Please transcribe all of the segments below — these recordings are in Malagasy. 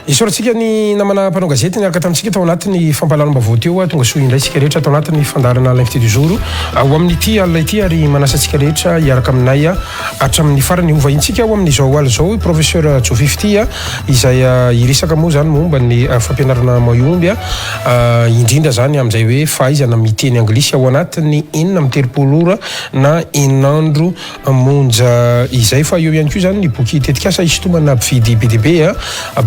Isoratsika ny namana mpanao gazety niaraka tamintsika tao anatin'ny fampalanom-baovao teo tonga soa indray sika rehetra tao anatin'ny fandarana l'invité du jour ao amin'ity alina ity ary manasa antsika rehetra hiaraka aminay hatramin'ny farany hovahintsika ao amin'izao aly zao professeur Jofifty izay iresaka moa zany momba ny fampianarana mahomby indrindra zany amin'izay hoe fahaizana miteny anglisy ao anatin'ny 9 ora na 9 andro monja izay fa eo ihany koa zany ny boky tetikasa isotomana mpividy BDB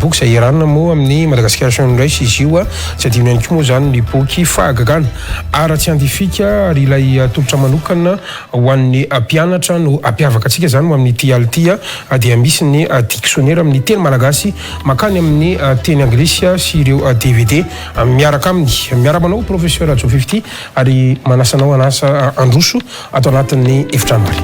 boky izay iranina moa amin'ny Madagascar Sunrise izy io tsy adino ihany koa moa zany ny boky fahagagana ara-tsiantifika ary ilay tolotra manokana ho an'ny mpianatra no ampiavaka antsika zany amin'ny ity aly ity dia misy ny dictionnaire amin'ny teny malagasy makany amin'ny teny anglisy sy ireo DVD miaraka amin'ny miaramanao professeur Jofifty ary manasanao anasa androso atao anatin'ny efitranoary.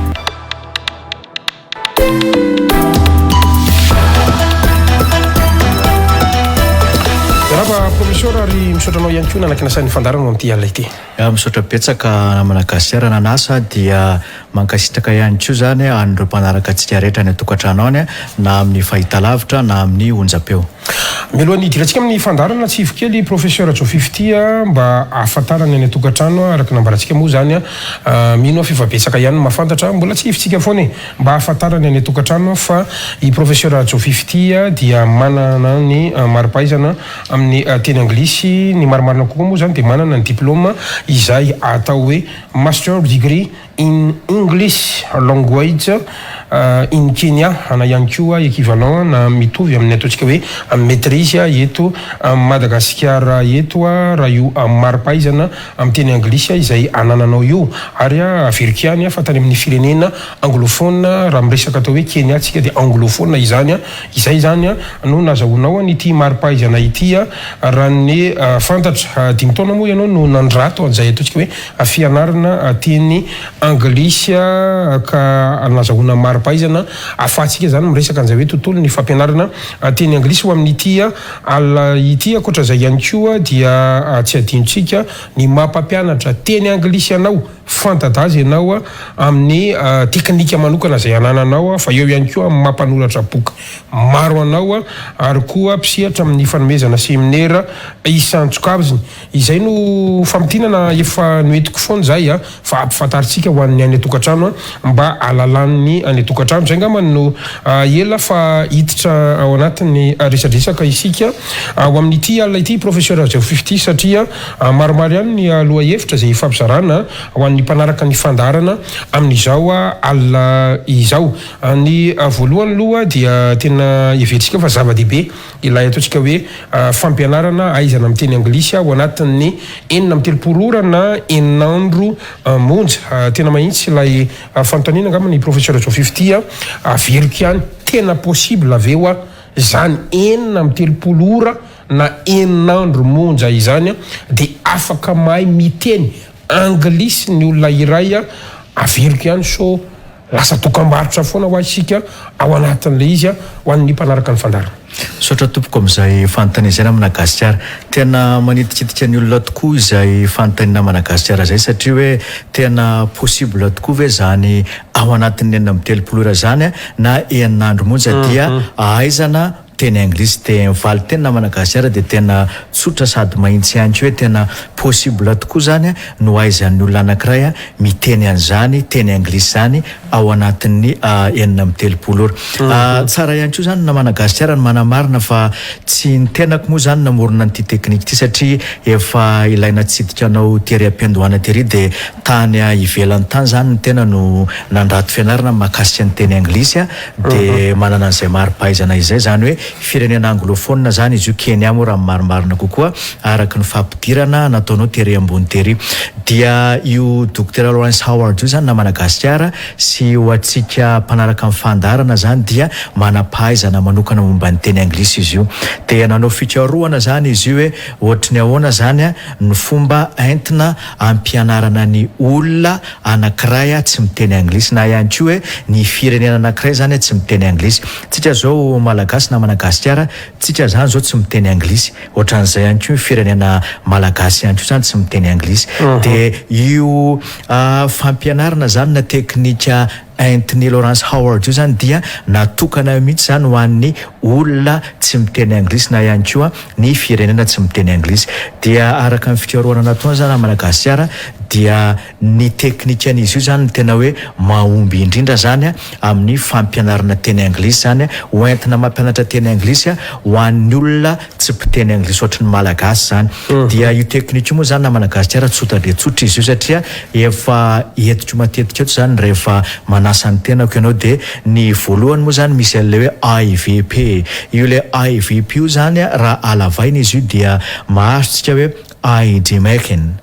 Professeur ary misaotranao ihany koa nanakinasany fandarana amin'ity alina ity. Misaotra betsaka namana GASCAR nanasa dia mankasitraka ihany koa zany andro mpanaraka antsika rehetra ny atokantrano any na amin'ny fahitalavitra na amin'ny onjam-peo. Mialohan'ny idirantsika amin'ny fandarana tsivokely professeur Jofifty mba ahafantarana ny atokantrano araka nambarantsika moa zany mino fa efa betsaka ihany mahafantatra mbola tsy hifitsika foana mba ahafantarana ny atokantrano fa i professeur Jofifty dia manana ny maripahaizana amin'ny teny anglisy ny marimarina kokoa moa zany dia manana ny diplôme izay atao hoe master degree in English language in Kenya ana ihany koa équivalent na mitovy amin'ny ataontsika hoe maîtrise eto Madagascar eto raha io maripahaizana amin'ny teny anglisy izay anananao io ary averika ihany fa tany amin'ny firenena anglophone raha miresaka atao hoe Kenya tsika dia anglophone izany izay zany no nazahoanao an'ity maripahaizana ity raha ny fantatra 5 taona moa ianao no nandrato an'izay ataontsika hoe fianarana teny anglisy ka nazahoana maripahaizana ahafahantsika zany miresaka an'izay hoe tontolo ny fampianarana teny anglisy ho amin'ity ala ity akoatra izay ihany koa dia tsy adinontsika ny mampampianatra teny anglisy ianao fantadazy ianao amin'ny teknika manokana izay anananao fa eo ihany koa mampanoratra boky maro anao ary koa mpisihatra amin'ny fanomezana séminaire isan-tsokaviny izay no famidinana efa noentiko foana zay fa ampifantaritsika ho an'ny any atokantrano mba alalan'ny any atokantrano zay ngamany no ela fa hiditra ao anatin'ny resadresaka isika ao amin'ity alina ity professeur Jofifty satria maromaro ihany ny aloha hevitra izay fampizarana ho an'ny mpanaraka ny fandarana amin'izao alina izao ny voalohany aloha dia tena everitsika fa zava-dehibe ilay ataontsika hoe fampianarana aizana amin'ny teny anglisy ao anatin'ny 9 ora na 9 andro monja tena mahitsy ilay fanontaniana angamba ny professeur Jofifty averika ihany tena possible aveo zany 9 ora na 9 andro monja izany dia afaka mahay miteny anglisy ny olona iray averika ihany so lasa tokambarotra foana ho isika ao anatin'le izy ho an'ny mpanaraka ny fandarana. Sotra tompoko amin'izay fanontaniana amina GASCAR tena manitikitika ny olona tokoa izay fanontaniana amina GASCAR zay satria hoe tena possible tokoa ve zany ao anatin'ny 9 ora zany na 9 andro monja dia ahaizana teny anglisy teny valy tena namana GASCAR dia tena tsotra sady mahitsy ihany hoe tena possible tokoa zany no ahaizan'ny olona anankiray miteny an'izany teny anglisy zany ao anatin'ny 9 ora. Tsara ihany koa zany namana GASCAR ny manamarina fa tsy ny tenako moa zany namorona n'ity teknika ity satria efa ilaina tsidika anao tery am-piandohana tery dia tany ivelan'ny tany zany ny tena no nandrato fianarana mahakasika ny teny anglisy dia manana an'izay maripahaizana izay zany hoe firenena anglophone zany izy io Kenya moa raha marimarina kokoa araka ny fampidirana nataonao tery ambony tery dia io docteur Lawrence Howard io zany namana GASCAR sy ho atsika mpanaraka amin'ny fandarana zany dia manampahaizana manokana momba ny teny anglisy izy io dia nanao fikarohana zany izy io hoe ohatry ny ahoana zany ny fomba entina ampianarana ny olona anankiray tsy miteny anglisy na ihany koa hoe ny firenena anankiray zany tsy miteny anglisy tsika zao malagasy namana GASCAR tsika zany zao tsy miteny anglisy ohatran'izay ihany koa firenena malagasy ihany koa zany tsy miteny anglisy dia io fampianarana zany na teknika Anthony Lawrence Howard io zany dia natokana mihitsy zany ho an'ny olona tsy miteny anglisy na ihany koa ny firenena tsy miteny anglisy. Dia araka ny fikarohana nataony zany Madagasikara dia ny teknikan'izy io zany tena hoe mahomby indrindra zany amin'ny fampianarana teny anglisy zany hoentina mampianatra teny anglisy ho an'ny olona tsy mpiteny anglisy ohatry ny malagasy zany. Dia io teknika moa zany na Madagasikara tsotra dia tsotra izy io satria efa entitra matetika eto zany rehefa manasa ny tenako ianao dia ny voalohany moa zany misy an'ilay hoe IVP. Io le IVP io zany raha alavaina izy io dia mahazotsika hoe ID-making.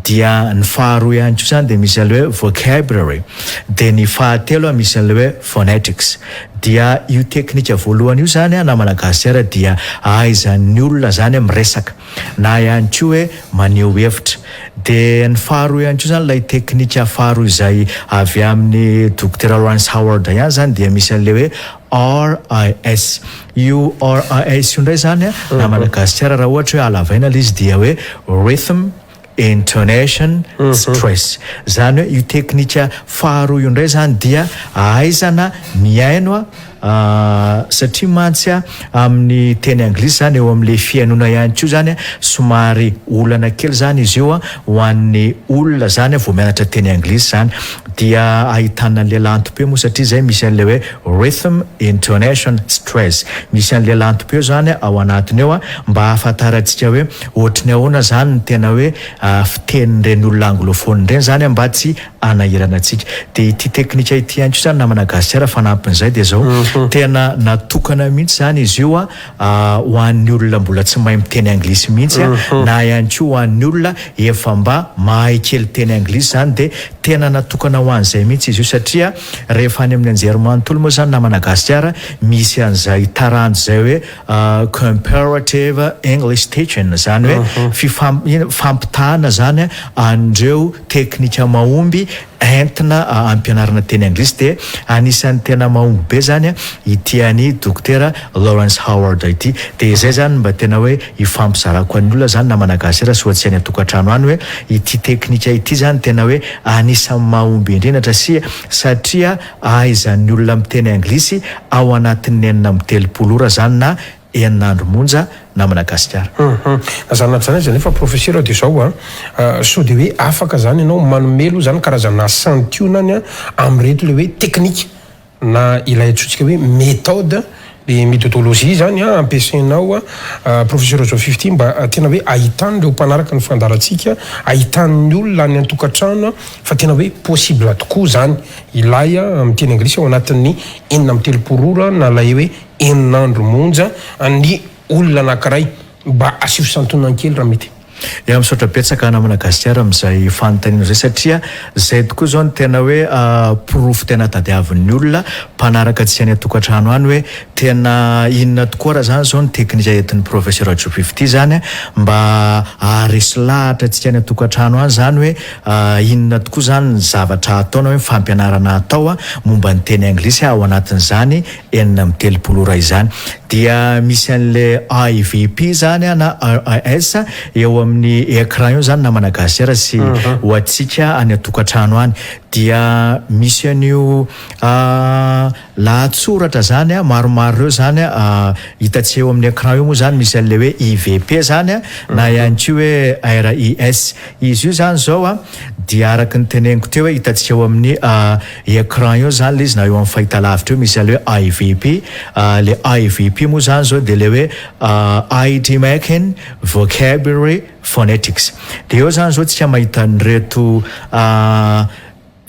Dia ny faharoa ihany koa zany dia misy an'ilay hoe vocabulary. Dia ny fahatelo misy an'ilay hoe phonetics. Dia io teknika voalohany io zany na Madagasikara dia ahaizan'ny olona zany miresaka na ihany koa hoe maneho hevitra. Dia ny faharoa ihany koa zany ilay teknika faharoa izay avy amin'ny Dr. Lawrence Howard ihany zany dia misy an'ilay hoe RIS. Io RIS io ndray zany na Madagasikara raha ohatra hoe alavaina izy dia hoe rhythm, intonation, stress. Zany hoe io teknika faharoa io ndray zany dia ahaizana miaino satria mantsy amin'ny teny anglisy zany eo amin'le fiainona ihany koa zany somary olana kely zany izy io ho an'ny olona zany vao mianatra teny anglisy zany. Dia ahitana an'le lanto-peo moa satria zay misy an'le hoe rhythm, intonation, stress. Misy an'le lanto-peo zany ao anatiny eo mba ahafantarantsika hoe ohatry ny ahoana zany ny tena hoe fitenin'ireny olona anglophone ireny zany mba tsy anahirana antsika. Dia ity teknika ity ihany koa zany na Madagasikara fanampin'izay dia zao tena natokana mihitsy zany izy io ho an'ny olona mbola tsy mahay miteny anglisy mihitsy na ihany koa ho an'ny olona efa mba mahay kely teny anglisy zany dia tena natokana ho an'izay mihitsy izy io satria rehefa any amin'ny anjerimanontolo moa zany na Madagasikara misy an'izay taranja zay hoe comparative English teaching zany hoe fampitahana zany an'ireo teknika mahomby entina ampianarana teny anglisy. Dia anisan'ny tena mahomby be zany ity any Dr. Lawrence Howard ity. Dia izay zany mba tena hoe ifampizarako an'ny olona zany na Madagasikara sy ohatsy any atokantrano any hoe ity teknika ity zany tena hoe anisan'ny mahomby indrindra satria ahaizan'ny olona miteny anglisy ao anatin'ny 4 zany na 9 monja na Madagasikara. Zanaty zany zany efa professeur dia zao so dia hoe afaka zany ianao manomelo zany karazana santionany amin'ireto le hoe teknika na ilay atsotsika hoe méthode le méthodologie zany ampiasainao professeur Joe 15 mba tena hoe ahitany ireo mpanaraka ny fandarantsika ahitan'ny olona any an-tokantrano fa tena hoe possible tokoa zany ilay amin'ny teny anglisy ao anatin'ny 9 na ilay hoe 9 andro monja ny olona anankiray mba asivo santonana kely raha mety. Eo misaotra betsaka na Madagasikara amin'izay fanontaniana zay satria zay tokoa zao ny tena hoe porofo tena tadiavin'ny olona mpanaraka tsy any atokantrano any hoe tena inona tokoa raha zany zao ny teknika entin'ny professeur Joe 15 zany mba aharesy lahatra tsika any atokantrano any zany hoe inona tokoa zany ny zavatra ataona hoe fampianarana atao momba ny teny anglisy ao anatin'izany 9 izany. Dia misy an'le IVP zany na RIS eo amin'ny écran io zany na Madagasikara sy ho atsika any atokantrano any. Dia misy an'io lahatsoratra zany maromaro ireo zany hitantsika eo amin'ny écran io moa zany misy an'le hoe IVP zany na ihany koa hoe RIS. Izy io zany zao dia araka ny teneniko teo hoe hitantsika eo amin'ny écran io zany le izy na eo amin'ny fahitalavitra eo misy an'le hoe IVP. Le IVP moa zany zao dia le hoe ID making, vocabulary, phonetics. Dia eo zany zao tsika mahita an'ireto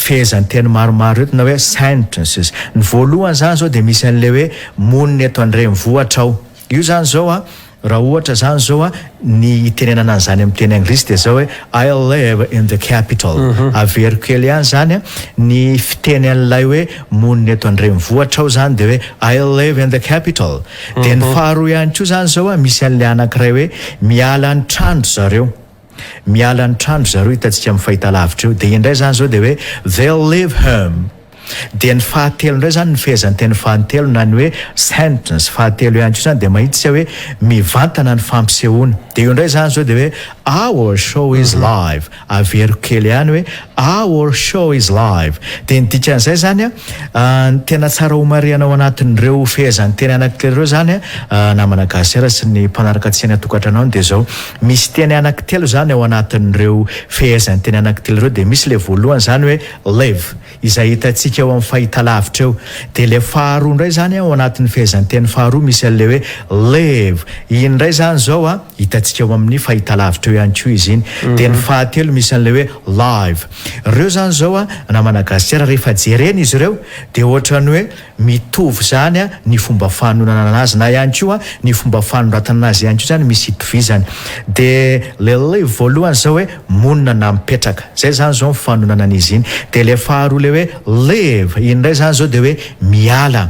fehezany teny maromaro reto na hoe sentences. Ny voalohany zany zao dia misy an'le hoe monina eto andrenivohitra ao. Io zany zao raha ohatra zany zao ny tenenana an'izany amin'ny teny anglisy dia zao hoe I live in the capital. Averiko kely ihany zany ny fiteny an'ilay hoe monina eto andrenivohitra ao zany dia hoe I live in the capital. Dia ny faharoa ihany koa zany zao misy an'ilay anankiray hoe miala ny trandro zareo. Miala ny trandro zareo hitantsika amin'ny fahitalavitra eo. Dia indray zany zao dia hoe they'll leave home. dia ny fahatelo indray zany ny fehezan'ny teny fahatelo na ny hoe sentence fahatelo ihany ko zany dia mahitsy hoe mivantana ny fampisehoana dia io indray zany zao dia hoe our show is live averiko kely ihany hoe our show is live dia ny dikan'izay zany ny tena tsara homariana ao anatin'ireo fehezan'ny teny anankitelo ireo zany namana GASCAR sy ny mpanaraka tsy any atokantrano dia zao misy teny anankitelo zany ao anatin'ireo fehezan'ny teny anankitelo ireo dia misy le voalohany zany hoe live izay hitantsika eo amin'ny fahitalavitra eo dia le faharoa indray zany ao anatin'ny fehezan'ny teny faharoa misy an'le hoe live iny indray zany zao hitantsika eo amin'ny fahitalavitra eo ihany koa izy iny dia ny fahatelo misy an'le hoe live ireo zany zao namana GASCAR rehefa jerena izy ireo dia ohatrany hoe mitovy zany ny fomba fanonana anazy na ihany koa ny fomba fanoratana anazy ihany koa zany misy itovizany dia le live voalohany zao hoe monina na mipetraka zay zany zao fanonana an'izy iny dia le faharoa le hoe live iny indray zany zao dia hoe miala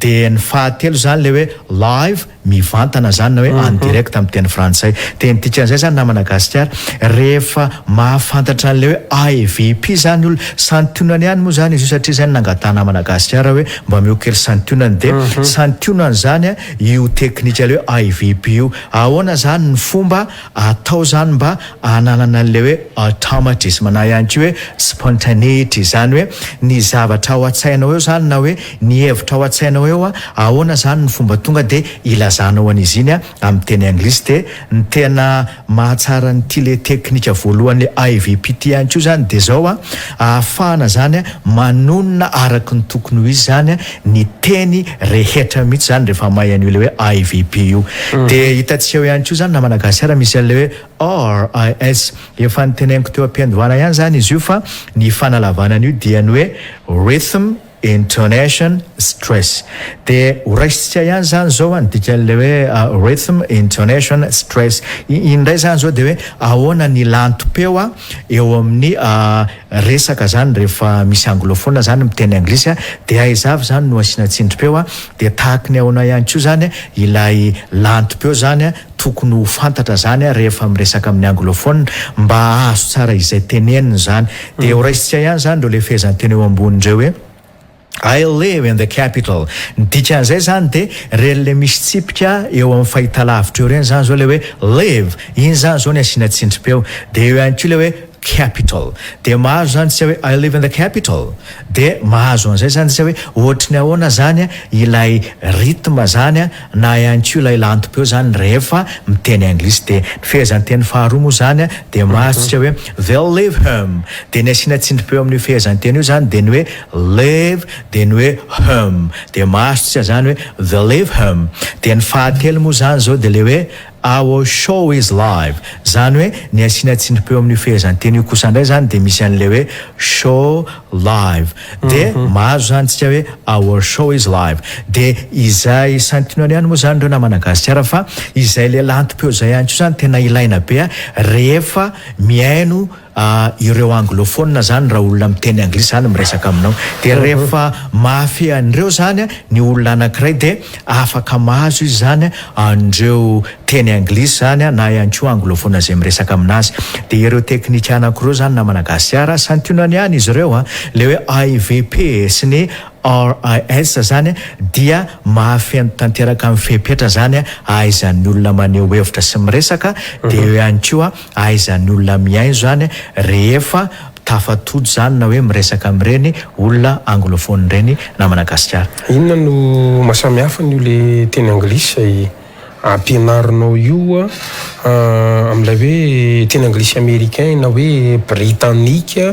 dia ny fahatelo zany le hoe live mivantana zany na hoe en direct amin'ny teny frantsay dia ny dikan'izay zany namana GASCAR rehefa mahafantatra an'le hoe IVP zany olo santionany ihany moa zany izy io satria zany nangatana namana GASCAR hoe mba miokely santionany dia santionany zany io teknika le hoe IVP io ahoana zany ny fomba atao zany mba hananana an'le hoe automatisme na ihany koa hoe spontaneity zany hoe ny zavatra ao an-tsainao eo zany na hoe ny hevitra ao an-tsainao eo ahoana zany ny fomba tonga dia ilazanao an'izy iny amin'ny teny anglisy dia ny tena mahatsara nyty le teknika voalohany le IVP ty ihany koa zany dia zao ahafahana zany manonona araka ny tokony ho izy zany ny teny rehetra mihitsy zany rehefa mahay an'io le hoe IVP io dia hitantsika eo ihany koa zany namana GASCAR misy an'le hoe RIS efa nytenainiko teo am-piandohana ihany zany izy io fa ny fanalavanana io dia ny hoe rhythm intonation stress dia horaisitsika ihany zany zao ny dikan'le hoe rhythm intonation stress indray zany zao dia hoe ahoana ny lanto-peo eo amin'ny resaka zany rehefa misy anglophone zany miteny anglisy dia aizavy zany no asiana tsindrim-peo dia tahaka ny ahoana ihany koa zany ilay lanto-peo zany tokony ho fantatra zany rehefa miresaka amin'ny anglophone mba azo tsara izay teneniny zany dia horaisitsika ihany zany reo le fehezany teny eo ambonindreo hoe I live in the capital ny dikan'izay zany dia rele misy tsipika eo amin'ny fahitalavitra eo reny zany zao le hoe live iny zany zao ny asiana tsindrim-peo dia eo ihany koa le hoe capital dia mahazo zany tsika hoe I live in the capital dia mahazo an'izay zany tsika hoe ohatra ny ahoana zany ilay rythme zany na ihany koa ilay lanto-peo zany rehefa miteny anglisy dia ny fehezan'ny teny faharoa moa zany dia mahazo tsika hoe they'll live home dia ny asiana tsindrim-peo amin'ny fehezan'ny teny io zany dia ny hoe live dia ny hoe home dia mahazo tsika zany hoe the live home dia ny fahatelo moa zany zao dia le hoe our show is live zany hoe ny asiana tsindrim-peo amin'ny fehezan'ny teny io kosa indray zany dia misy an'le hoe show live dia mahazo zany tsika hoe our show is live dia izay santionany ihany moa zany ireo namana GASCAR fa izay le lanto-peo zay ihany koa zany tena ilaina be rehefa miaino ireo anglophone zany raha olona miteny anglisy zany miresaka aminao dia rehefa mahafehy an'ireo zany ny olona anankiray dia afaka mahazo izy zany an'ireo teny anglisy zany na ihany koa anglophone zay miresaka aminazy dia ireo teknika anankiroa zany namana GASCAR santionany ihany izy ireo le hoe IVP sy ny RIS zany dia mahafeno tanteraka amin'ny fepetra zany ahaizan'ny olona maneho hevitra sy miresaka dia eo ihany koa ahaizan'ny olona miaino zany rehefa tafatojo zany na hoe miresaka amin'ireny olona anglophone ireny namana GASCAR inona no mahasamihafa n'io le teny anglisy ampianarinao io amin'ilay hoe teny anglisy américain na hoe britannique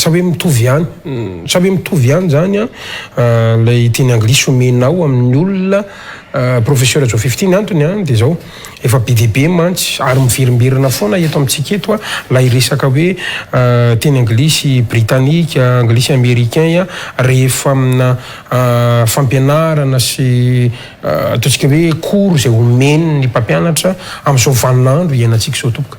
sa hoe mitovy ihany zany lay teny anglisy omenao amin'ny olona professeur jo 15 antony dia zao efa BDB mantsy ary miverimbirina foana eto amintsika eto lay resaka hoe teny anglisy britannique anglisy américain rehefa amina fampianarana sy ataontsika hoe cours zay omeny ny mpampianatra amin'izao vaninandro iainantsika zao toboka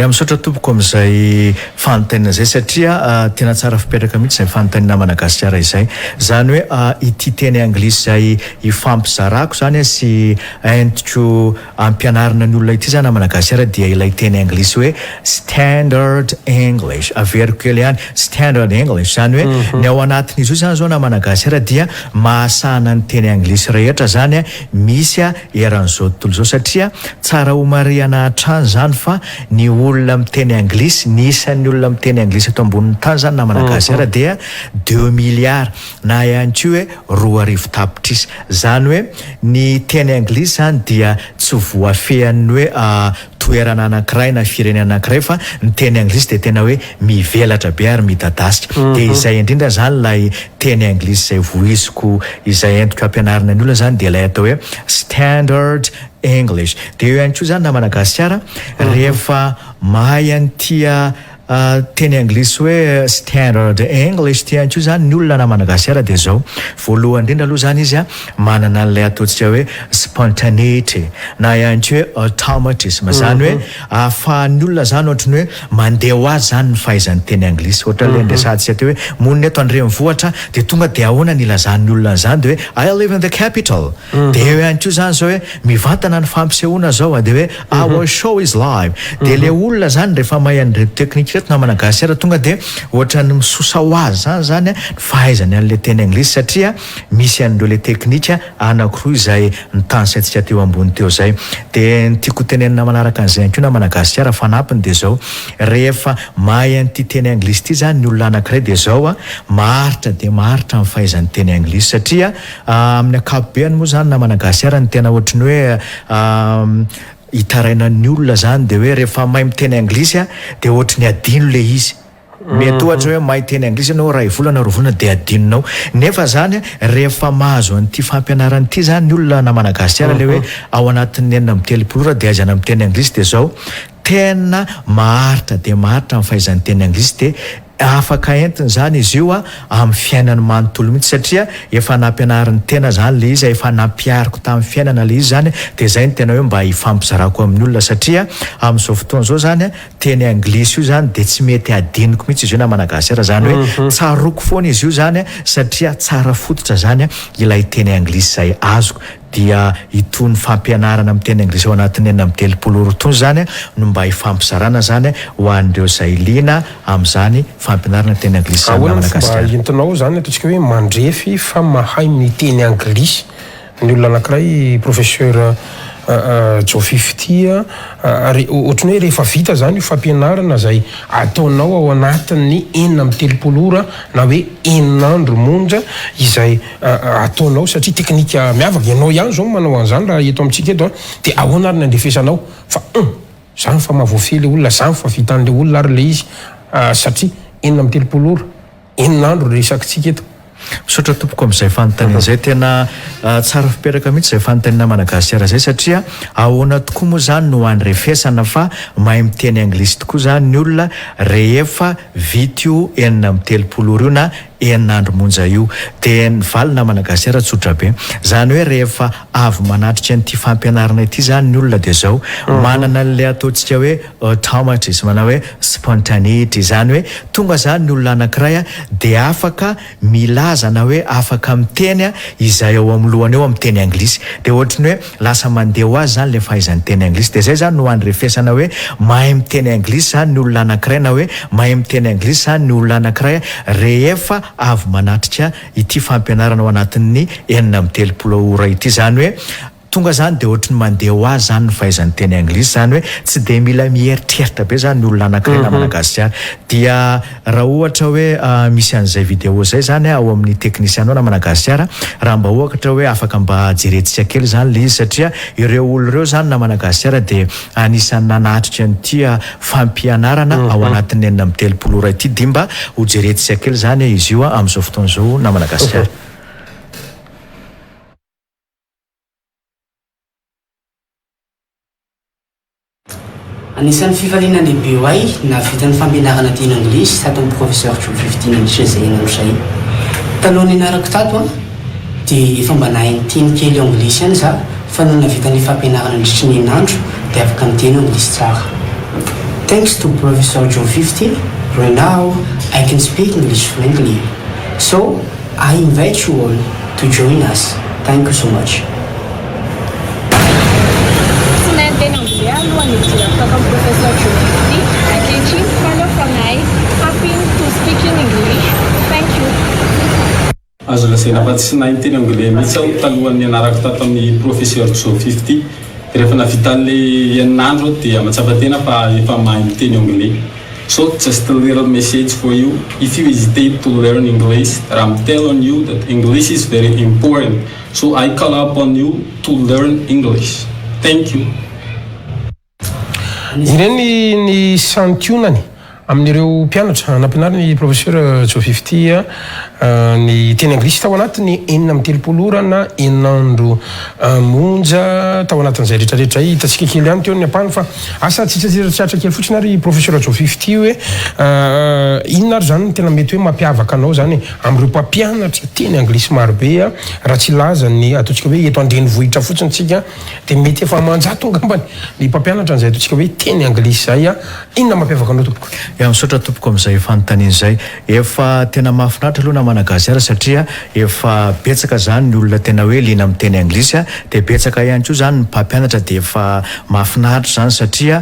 misaotra tompoko amin'izay fanontaniana zay satria tena tsara fipetraka mihitsy izay fanontaniana namana GASCAR izay zany hoe ity teny anglisy zay ifampizarako zany zany sy entitro ampianarana ny olona ity zany Madagasikara dia ilay teny anglisy hoe standard English averiko kely ihany standard English zany hoe ny ao anatin'izy io zany zao na Madagasikara dia mahasahana ny teny anglisy rehetra zany misy eran'izao tontolo zao satria tsara ho marihana hatrany zany fa ny olona miteny anglisy ny isan'ny olona miteny anglisy ato ambonin'ny tany zany na Madagasikara dia 2 milliards na ihany koa hoe 2 tapitrisa zany hoe ny teny anglisy zany dia tsy voafehan'ny hoe toerana anankiray na firenena anankiray fa ny teny anglisy dia tena hoe mivelatra be ary midadasika dia izay indrindra zany lay teny anglisy izay voiziko izay entiko ampianarana ny olona zany dia ilay atao hoe standard English dia eo ihany koa zany na Madagasikara rehefa mahay an'tia teny anglisy hoe standard English tia antsio zany ny olona na Madagasikara dia zao voalohany indrindra aloha zany izy manana an'ilay ataontsika hoe spontaneity na ihany koa hoe automatisme zany hoe ahafahan'ny olona zany ohatrany hoe mandeha ho azy zany ny fahaizany teny anglisy ohatra le ndrasantsika teo hoe monina eto andrenivohitra dia tonga dia ahoana ny ilazan'ny olona zany dia hoe I live in the capital dia eo ihany koa zany zao hoe mivantana ny fampisehoana zao dia hoe our show is live dia le olona zany rehefa mahay an'ireo teknika reto na Madagasikara tonga dia ohatrany misosa ho azy zany fahaizany an'ilay teny anglisy satria misy an'ireo le teknika anankiroa izay nitansaintsika teo ambony teo zay dia ny tiako tenenina manaraka an'izay koa na Madagasikara fanampiny dia zao rehefa mahay an'ity teny anglisy ity zany ny olona anankiray dia zao maharitra dia maharitra amin'ny fahaizany teny anglisy satria amin'ny akapobeany moa zany na Madagasikara ny tena ohatrany hoe hitaraina ny olona zany dia hoe rehefa mahay miteny anglisy dia ohatrany adino le izy mety ohatra hoe mahay teny anglisy ianao ray volana roa volana dia adinonao nefa zany rehefa mahazo an'ity fampianarana ity zany ny olona na Madagasikara le hoe ao anatin'ny 4 dia aizana miteny anglisy dia zao tena maharitra dia maharitra amin'ny fahaizany teny anglisy dia afaka entiny zany izy io amin'ny fiainany manontolo mihitsy satria efa nampianariny tena zany le izy efa nampiariko tamin'ny fiainana le izy zany dia zay ny tena hoe mba hifampizarako amin'ny olona satria amin'izao fotoana zao zany teny anglisy io zany dia tsy mety adiniko mihitsy izy io na Madagasikara zany hoe tsaroko foana izy io zany satria tsara fototra zany ilay teny anglisy zay azoko dia itony fampianarana amin'ny teny anglisy ao anatin'ny 30 tony zany no mba hifampizarana zany ho an'ireo izay liana amin'izany fampianarana teny anglisy na Madagasikara. Mba entinao zany ataontsika hoe mandrefy fa mahay miteny anglisy ny olona anankiray professeur JOUR ohatrany hoe rehefa vita zany io fampianarana zay ataonao ao anatin'ny 30 na hoe 9 andro monja izay ataonao satria teknika miavaka ianao ihany zao manao an'izany raha eto amintsika eto dia ahoana ary ny andrefesanao fa zany fa mahavoafely olona zany fa vitan'le olona ary le izy satria 30 9 andro resakitsika eto misaotra tompoko amin'izay fanontaniana izay tena tsara fipetraka mihitsy izay fanontaniana Madagasikara zay satria ahoana tokoa moa zany no andrefesana fa mahay miteny anglisy tokoa zany ny olona rehefa vita io 30 io na 9 andro monja io dia ny valina Madagasikara tsotra be zany hoe rehefa avy manatrika an'ity fampianarana ity zany ny olona dia zao manana an'ilay ataontsika hoe automatisme na hoe spontaneity zany hoe tonga zany ny olona anankiray dia afaka milaza na hoe afaka miteny izay ao amin'ny lohany eo amin'ny teny anglisy dia ohatrany hoe lasa mandeha ho azy zany le fahaizany teny anglisy dia zay zany no andrefesana hoe mahay miteny anglisy zany ny olona anankiray na hoe mahay miteny anglisy zany ny olona anankiray rehefa avy manatrika ity fampianarana ao anatin'ny 30 ora ity zany hoe tonga zany dia ohatrany mandeha ho azy zany ny fahaizany teny anglisy zany hoe tsy dia mila mieritreritra be zany ny olona anankiray na Madagasikara dia raha ohatra hoe misy an'izay vidéo zay zany ao amin'ny teknisianao na Madagasikara raha mba ohatra hoe afaka mba jerentsika kely zany le izy satria ireo olo ireo zany na Madagasikara dia anisan'ny nanatrika an'ity fampianarana ao anatin'ny 30 ora ity dia mba ho jerentsika kely zany izy io amin'izao fotoana izao na Madagasikara. Anisan'ny fifaliana lehibe ho ahy na vitan'ny fampianarana teny anglisy tato amin'ny professeur JOUR 15 indritra izay ianao zay taloha nianarako tato dia efa mba nahay niteny kely anglisy ihany za fa noho navitan'ny fampianarana indritra ny 9 andro dia afaka miteny anglisy tsara. Thanks to Professor JOUR 15, right now I can speak English fluently. So I invite you all to join us. Thank you so much. azo lasaina fa tsy nahay teny anglais mihitsy aho talohan'ny anarako tato amin'ny professeur JOUR 50 rehefa navita an'le herinandro dia matsapa tena fa efa mahay miteny anglais. So just a little message for you. If you hesitate to learn English, I'm telling you that English is very important. So I call upon you to learn English. Thank you. Ireny ny santionany amin'ireo mpianatra nampianariny professeur JOUR 50 ny teny anglisy tao anatiny 4 orana 9 andro monja tao anatin'izay rehetrarehetra hitantsika kely ihany teo ny ampahany fa asa tsitsitsiratra kely fotsiny ary professeur JOUR 50 hoe inona ary zany tena mety hoe mampiavaka anao zany amin'ireo mpampianatra teny anglisy marobe raha tsy laza ny ataontsika hoe eto andrenivohitra fotsiny tsika dia mety efa manjato angambany ny mpampianatra an'izay ataontsika hoe teny anglisy zay inona mampiavaka anao tompoko? Misaotra tompoko amin'izay fanontaniana izay efa tena mahafinaritra aloha namana GASCAR satria efa betsaka zany ny olona tena hoe liana amin'ny teny anglisy dia betsaka ihany koa zany ny mpampianatra dia efa mahafinaritra zany satria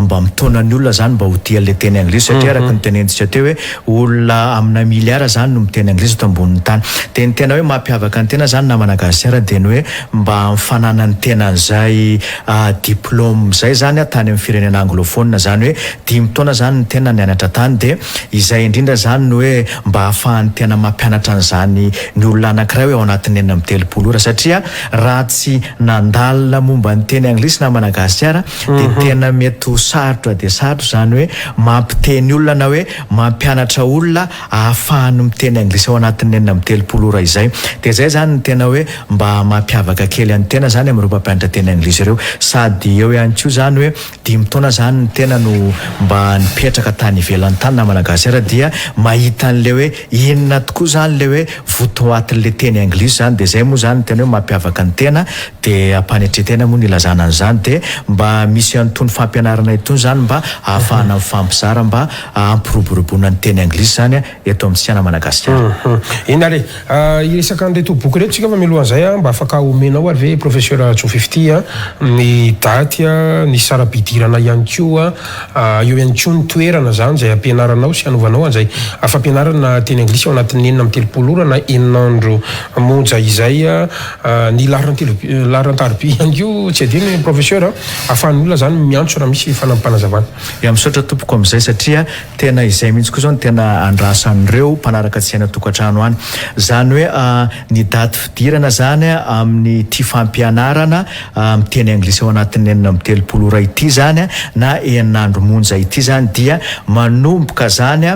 mba mitona ny olona zany mba ho tia an'ilay teny anglisy satria araka ny tenentsika teo hoe olona amina miliara zany no miteny anglisy eto ambonin'ny tany dia ny tena hoe mampiavaka ny tena zany namana GASCAR dia ny hoe mba mifanana ny tenan'izay diplôme zay zany tany amin'ny firenena anglophone zany hoe 10 taona zany ny tena nianatra tany dia izay indrindra zany no hoe mba hahafahan'ny tena mampianatra an'izany ny olona anankiray hoe ao anatin'ny 9 ora satria raha tsy nandalina momba ny teny anglisy namana GASCAR dia tena mety ho sarotra dia sarotra zany hoe mampiteny olona na hoe mampianatra olona ahafahany miteny anglisy ao anatin'ny 9 ora izay dia zay zany ny tena hoe mba mampiavaka kely any tena zany amin'ireo mpampianatra teny anglisy ireo sady eo ihany koa zany hoe 10 taona zany ny tena no mba nipetraka tany ivelan'ny tany namana GASCAR dia mahita an'le hoe inona tokoa zany le hoe votoatin'le teny anglisy zany dia zay moa zany ny tena hoe mampiavaka ny tena dia ampanetretena moa ny ilazana an'izany dia mba misy an'itony fampianarana itony zany mba ahafahana mifampizara mba ampiroboroboana ny teny anglisy zany eto amin'ny tsika namana GASCAR. Ina re iresaka an'reto boky reto tsika fa milohan'izay mba afaka omenao ary ve professeur JOUR 50 ny daty ny sara-pidirana ihany koa eo ihany koa ny toerana zany zay ampianaranao sy hanovanao an'izay fampianarana teny anglisy ao anatin'ny 9 ora na 9 andro monja izay ny laharan-taroby ihany koa tsy adino professeur ahafahan'ny olona zany miantso raha misy fanampanazavana. Misaotra tompoko amin'izay satria tena izay mihitsy koa zao ny tena andrasan'ireo mpanaraka tsy haina tokantrano any zany hoe ny daty fidirana zany amin'ny ty fampianarana amin'ny teny anglisy ao anatin'ny 9 ora ity zany na 9 andro monja ity zany dia manomboka zany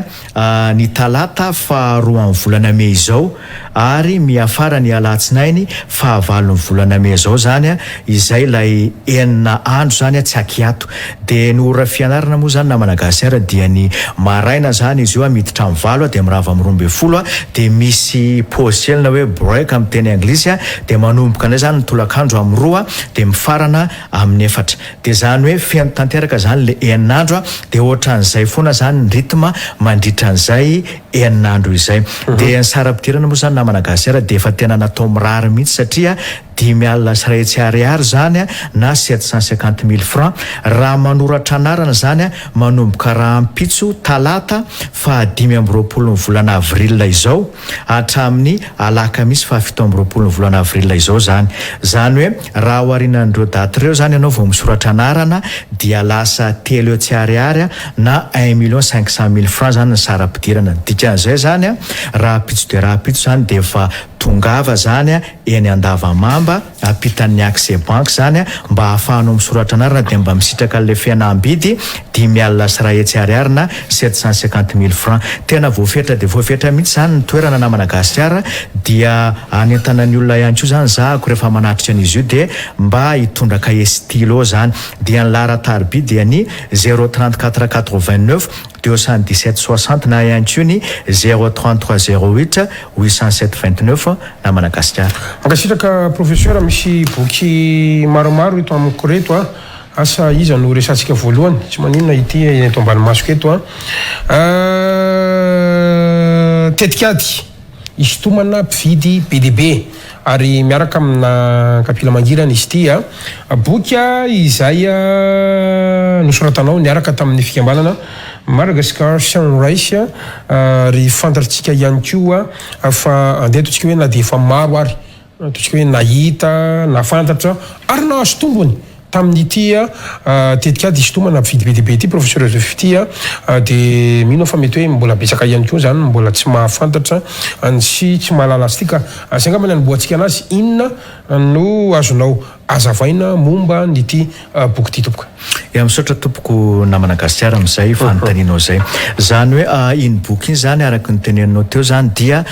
ny talata faharoa amin'ny volana May izao ary miafara ny alatsinainy fahavalo ny volana May izao zany izay lay 9 andro zany tsy akiato dia ny ora fianarana moa zany namana GASCAR dia ny maraina zany izy io miditra amin'ny 9 dia mirava amin'ny 12 dia misy pause kely na hoe break amin'ny teny anglisy dia manomboka ndray zany ny tolakandro amin'ny 2 dia mifarana amin'ny 4 dia zany hoe feno tanteraka zany le 9 andro dia ohatran'izay foana zany ny rythme mandritra an'izay 9 andro izay dia ny sara-pidirana moa zany namana GASCAR dia efa tena natao mirary mihitsy satria 5,000 zany na 750,000 francs raha manoratra anarana zany manomboka raha ampitso talata faha5 amin'ny 20 ny volana avril izao hatramin'ny alakamisy faha7 amin'ny 20 ny volana avril izao zany hoe raha oharinan'ireo daty ireo zany ianao vao misoratra anarana dia lasa 3,000,000 na 1,500,000 francs zany ny sara-pidirana dikan'izay zany raha pitso dia raha pitso zany dia efa tongava zany eny Andavamamba ampitan'ny accès banque zany mba ahafahanao misoratra anarana dia mba misitraka le fihenam-bidy 5,000 na 750,000 francs tena voafetra dia voafetra mihitsy zany ny toerana namana GASCAR dia anentana ny olona ihany koa zany zahako rehefa manatritra an'izy io dia mba hitondra cahier stylo zany dia ny laharan-taroby dia ny 034 89 217 60 na ihany koa ny 033 08 807 29 namana GASCAR. Mankasitraka professeur misy boky maromaro eto amiko reto asa iza no resantsika voalohany tsy maninona ity eto ambany masoko eto tetikady isotomana mpividy BDB ary miaraka amina kapila mangirana izy ity boky izay nosoratanao niaraka tamin'ny fikambanana Madagascar Sunrise ary fantatritsika ihany koa fa andeha totsika hoe na dia efa maro ary totsika hoe nahita na fantatra ary nahazo tombony tamin'ity tetika dia isotomana mpividy BDB ity professeur Joseph dia mino fa mety hoe mbola betsaka ihany koa zany mbola tsy mahafantatra sy tsy mahalala azy ity ka saingambany anoboantsika anazy inona no azonao azavaina momba nyity boky ity tompoka misaotra tompoko namana GASCAR amin'izay fanontanianao zay zany hoe iny boky iny zany araka ny teneninao teo zany dia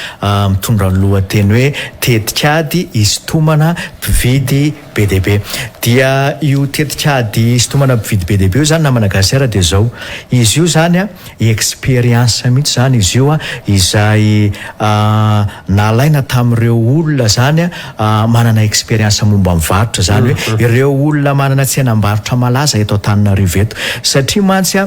mitondra ny lohateny hoe tetikady isotomana mpividy BDB dia io tetikady isotomana mpividy BDB io zany namana GASCAR dia zao izy io zany expérience mihitsy zany izy io izay nalaina tamin'ireo olona zany manana expérience momba mivarotra zany hoe ireo olona manana tsenam-barotra malaza eto Antananarivo eto satria mantsy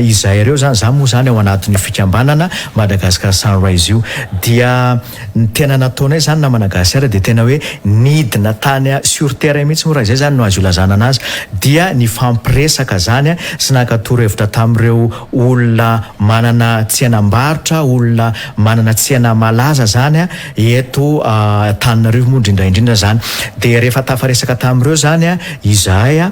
izay ireo zany za moa zany ao anatin'ny fikambanana Madagascar Sunrise io dia ny tena nataonay zany namana GASCAR dia tena hoe nidina tany sur terrain mihitsy moa raha izay zany no azo ilazana anazy dia ny fampiresaka zany sy nankatoro-hevitra tamin'ireo olona manana tsenam-barotra olona manana tsena malaza zany eto Antananarivo moa indrindra zany dia rehefa tafaresaka tamin'ireo zany izahay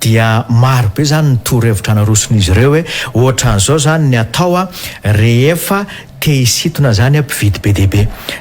dia maro be zany ny toro-hevitra naroson'izy ireo hoe ohatran'izao zany ny atao rehefa te hisitona zany mpividy BDB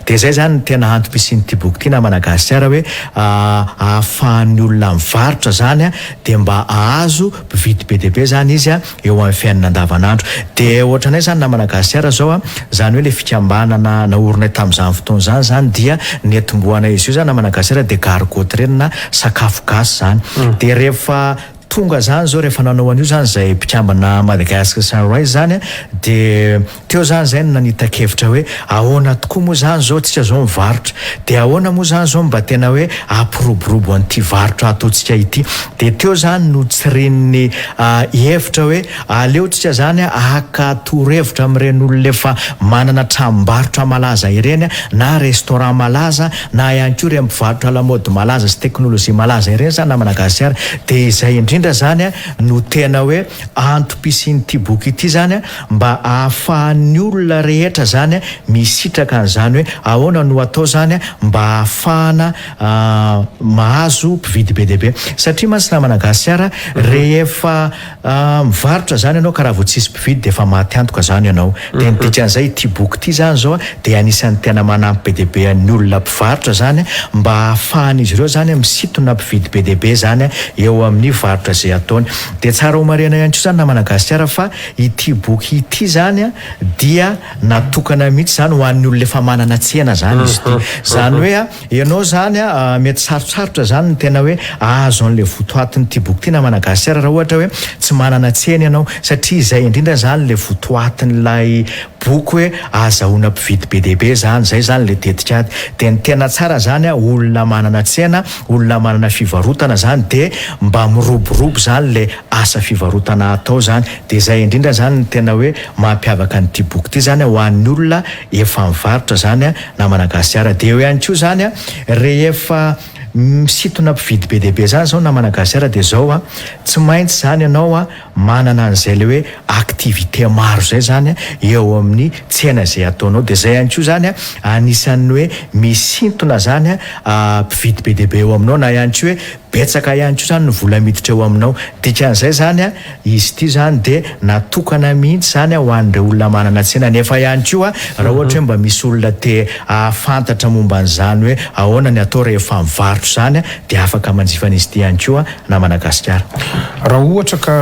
dia zay zany tena antom-pisian'ity boky ity namana GASCAR hoe ahafahan'ny olona mivarotra zany dia mba ahazo mpividy BDB zany izy eo amin'ny fiainana andavanandro dia ohatranay zany namana GASCAR zao zany hoe le fikambanana naorinay tamin'izany fotoana zany dia netomboana izy io zany namana GASCAR dia gargotrena sakafo gasy zany dia rehefa tonga zany zao rehefa nanao an'io zany zay mpikambana Madagascar Sunrise zany dia teo zany zay nanita-kevitra hoe ahoana tokoa moa zany zao tsika zao mivarotra dia ahoana moa zany zao mba tena hoe ampiroborobo an'ity varotra ataontsika ity dia teo zany no tsireniny hevitra hoe aleo tsika zany aka toro-hevitra amin'ireny olona efa manana tranom-barotra malaza ireny na restaurant malaza na ihany koa ireny mpivarotra lamody malaza sy teknolojia malaza ireny zany namana GASCAR dia izay indrindra zany no tena hoe antom-pisian'ity boky ity zany mba ahafahan'ny olona rehetra zany misitraka an'izany hoe ahoana no atao zany mba ahafahana mahazo mpividy BDB satria mantsy namana GASCAR rehefa mivarotra zany ianao karaha vao tsisy mpividy dia efa maty antoka zany ianao dia nidikan'izay ity boky ity zany zao dia anisan'ny tena manampy BDB ny olona mpivarotra zany mba ahafahan'izy ireo zany misitona mpividy BDB zany eo amin'ny varotra zay ataony dia tsara ho marena ihany koa zany namana GASCAR fa ity boky ity zany dia natokana mihitsy zany ho an'ny olona efa manana tsena zany izy ity zany hoe ianao zany mety sarotsarotra zany ny tena hoe ahazo an'le votoatin'ity boky ity namana GASCAR raha ohatra hoe tsy manana tsena ianao satria izay indrindra zany le votoatin'ilay boky hoe azahoana mpividy BDB zany zay zany le tetikady dia ny tena tsara zany olona manana tsena olona manana fivarotana zany dia mba miroborobo zany le asa fivarotana atao zany dia zay indrindra zany ny tena hoe mampiavaka n'ity boky ity zany ho an'ny olona efa mivarotra zany namana GASCAR dia eo ihany koa zany rehefa misitona mpividy BDB zany zao namana GASCAR dia zao tsy maintsy zany ianao manana an'izay le hoe activité maro zay zany eo amin'ny tsena zay ataonao dia zay ihany koa zany anisan'ny hoe misintona zany mpividy BDB eo aminao na ihany koa hoe betsaka ihany koa zany ny vola miditra eo aminao dikan'izay zany izy ity zany dia natokana mihitsy zany ho an'ireo olona manana tsena nefa ihany koa raha ohatra hoe mba misy olona te ahafantatra momba an'izany hoe ahoana ny atao rehefa mivarotra zany dia afaka manjifan'izy ity ihany koa namana GASCAR raha ohatra ka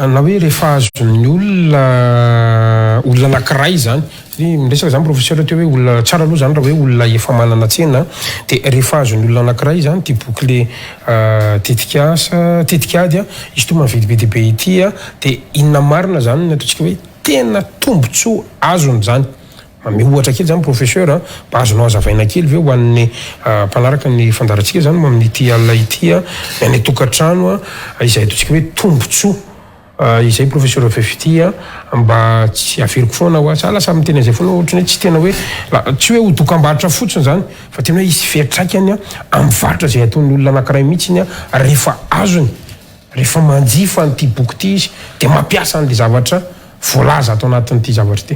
na hoe rehefa azon'ny olona anankiray zany miresaka zany professeur teo hoe olona tsara aloha zany raha hoe olona efa manana tsena dia rehefa azon'ny olona anankiray zany ty boky le tetikady isotomana mpividy BDB ity dia inona marina zany ny ataontsika hoe tena tombotsoa azony zany mihohatra kely zany professeur mba azonao azavaina kely ve ho an'ny mpanaraka ny fandarantsika zany amin'ity alina ity any tokantrano izay ataontsika hoe tombotsoa izay professeur Fefity mba tsy averiko foana ho asa lasa amin'ny teny zay foana ohatrany hoe tsy tena hoe tsy hoe ho dokam-barotra fotsiny zany fa tena hoe izy fiatraikany amin'ny varotra zay ataon'ny olona anankiray mihitsiny rehefa azony rehefa manjifa n'ity boky ity izy dia mampiasa an'le zavatra voalaza atao anatin'ity zavatra ity.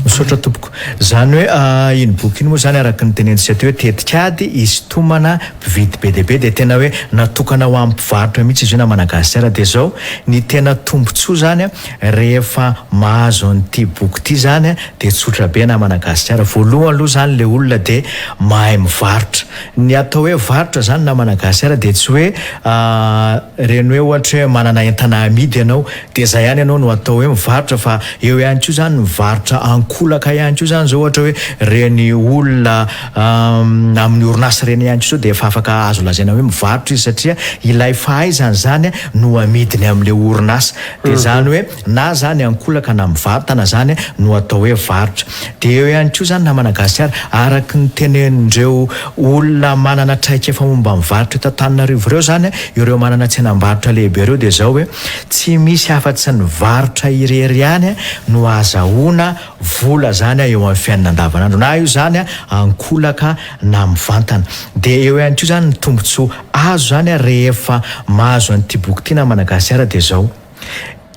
Misaotra tompoko. Zany hoe iny boky iny moa zany araka ny tenentsika teo hoe tetikady izy tomana mpividy be dia be dia tena hoe natokana ho amin'ny mpivarotra mihitsy izy io na Madagasikara dia zao ny tena tombontsoa zany rehefa mahazo an'ity boky ity zany dia tsotra be na Madagasikara. Voalohany aloha zany le olona dia mahay mivarotra. Ny atao hoe varotra zany na Madagasikara dia tsy hoe reny hoe ohatra hoe manana entana amidy ianao dia zay ihany ianao no atao hoe mivarotra fa eo ihany koa zany mivarotra ankolaka ihany koa zany zao ohatra hoe reny olona amin'ny orinasa reny ihany koa zao dia efa afaka azo lazaina hoe mivarotra izy satria ilay fahaizany zany no amidiny amin'le orinasa dia zany hoe na zany ankolaka na mivarotra na zany no atao hoe varotra. Dia eo ihany koa zany na Madagasikara araka ny tenen'ireo olona manana traika efa momba mivarotra eto Antananarivo ireo zany ireo manana tsenam-barotra lehibe ireo dia zao hoe tsy misy afa-tsy ny varotra irery ihany no azahoana vola zany eo amin'ny fiainana andavanandro na io zany ankolaka na mivantana. Dia eo ihany koa zany ny tombontsoa azo zany rehefa mahazo an'ity boky ity na Madagasikara dia zao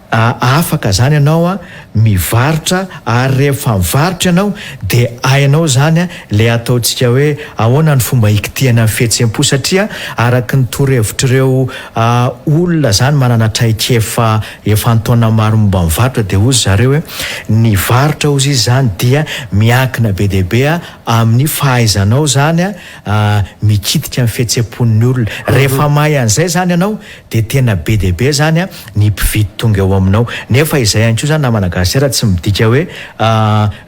afaka zany ianao mivarotra ary rehefa mivarotra ianao dia hainao zany le ataontsika hoe ahoana ny fomba ikitiana ny fihetsem-po satria araka ny torohevitr'ireo olona zany manana traikefa efa antaona maro momba mivarotra dia ozy zareo hoe ny varotra ozy izy zany dia miankina be dia be amin'ny fahaizanao zany mikitika ny fihetsem-pon'ny olona. Rehefa mahay an'izay zany ianao dia tena be dia be zany ny mpividy tonga eo aminao. Nefa izay ihany koa zany na Madagasikara tsy midika hoe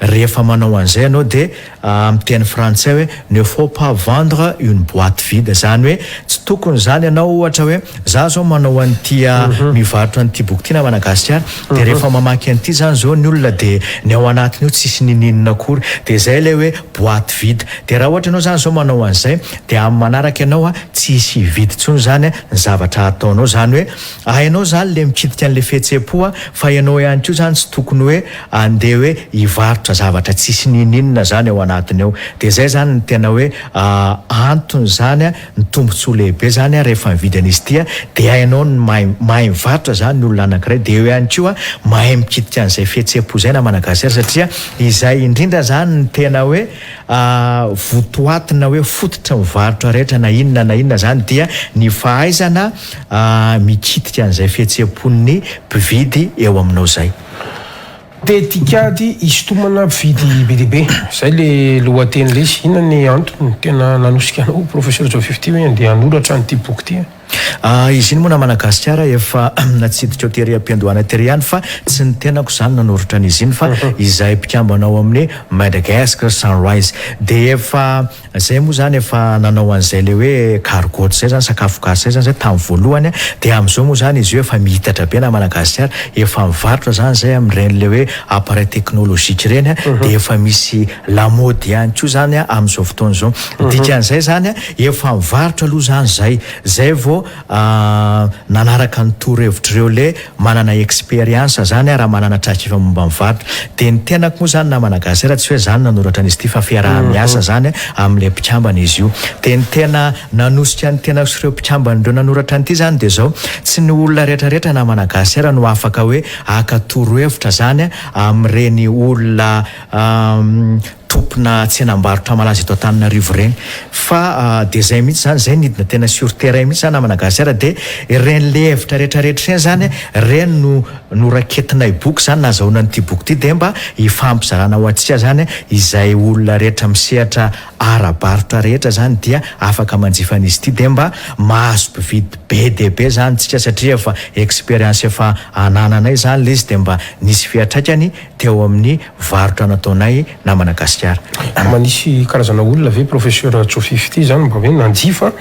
rehefa manao an'izay ianao dia amin'ny teny frantsay hoe ne faut pas vendre une boîte vide zany hoe tsy tokony zany ianao ohatra hoe za zao manao an'ity mivarotra an'ity boky ity na Madagasikara dia rehefa mamaky an'ity zany zao ny olona dia ny ao anatiny io tsisy nininina akory dia zay ilay hoe boîte vide. Dia raha ohatra ianao zany zao manao an'izay dia amin'ny manaraka ianao tsisy hividy intsony zany ny zavatra ataonao zany hoe hainao zany le mikitika an'le fihetsem-po fa ianao ihany koa zany tsy tokony hoe andeha hoe hivarotra zavatra tsisy nininina zany ao anatiny ao. Dia zay zany ny tena hoe antony zany ny tombontsoa lehibe zany rehefa mividy an'izy ity dia hainao ny mahay mivarotra zany ny olona anankiray dia eo ihany koa mahay mikitika an'izay fihetsem-po zay na Madagasikara satria izay indrindra zany ny tena hoe votoatina hoe fototra mivarotra rehetra na inona zany dia ny fahaizana mikitika an'izay fihetsem-pon'ny mpividy eo aminao zay. Tetikady isotomana mpividy be dia be zay le lohateny lesy inona ny antony tena nanosika anao professeur Fefity hoe andeha hanoratra an'ity boky ity. Izy iny moa na Madagasikara efa natsidika ho tery am-piandohana tery ihany fa tsy ny tenako zany nanoratra an'izy iny fa izay mpikambanao amin'ny Madagascar Sunrise dia efa zay moa zany efa nanao an'izay le hoe cargote zay zany sakafo gasy zay tamin'ny voalohany dia amin'izao moa zany izy io efa mihitatra be na Madagasikara efa mivarotra zany zay amin'ireny le hoe appareil technologique ireny dia efa misy lamody ihany koa zany amin'izao fotoana izao. Dikan'izay zany efa mivarotra aloha zany zay vao nanaraka ny torohevitr'ireo le manana expérience zany raha manana traikefa momba mivarotra. Dia ny tenako moa zany na Madagasikara tsy hoe zany nanoratra an'izy ity fa fiaraha-miasa zany amin'ilay mpikambana izy io. Dia ny tena nanosika ny tena ireo mpikambana ireo nanoratra an'ity zany dia zao tsy ny olona rehetrarehetra na Madagasikara no afaka hoe aka torohevitra zany amin'ireny olona tompona tsenam-barotra malaza eto Antananarivo ireny fa dia zay mihitsy zany zay nidina tena sur terrain mihitsy zany na Madagasikara dia ireny le hevitra rehetrarehetra ireny zany ireny no noraketinay boky zany nahazahoana an'ity boky ity dia mba hifampizarana ho antsika zany izay olona rehetra misehatra ara-barotra rehetra zany dia afaka manjifa an'izy ity dia mba mahazo mpividy be dia be zany tsika satria efa expérience efa anananay zany le izy dia mba nisy fiatraikany teo amin'ny varotra nataonay na Madagasikara. Manisy karazana olona ve professeur Fefity zany mba hoe nanjifa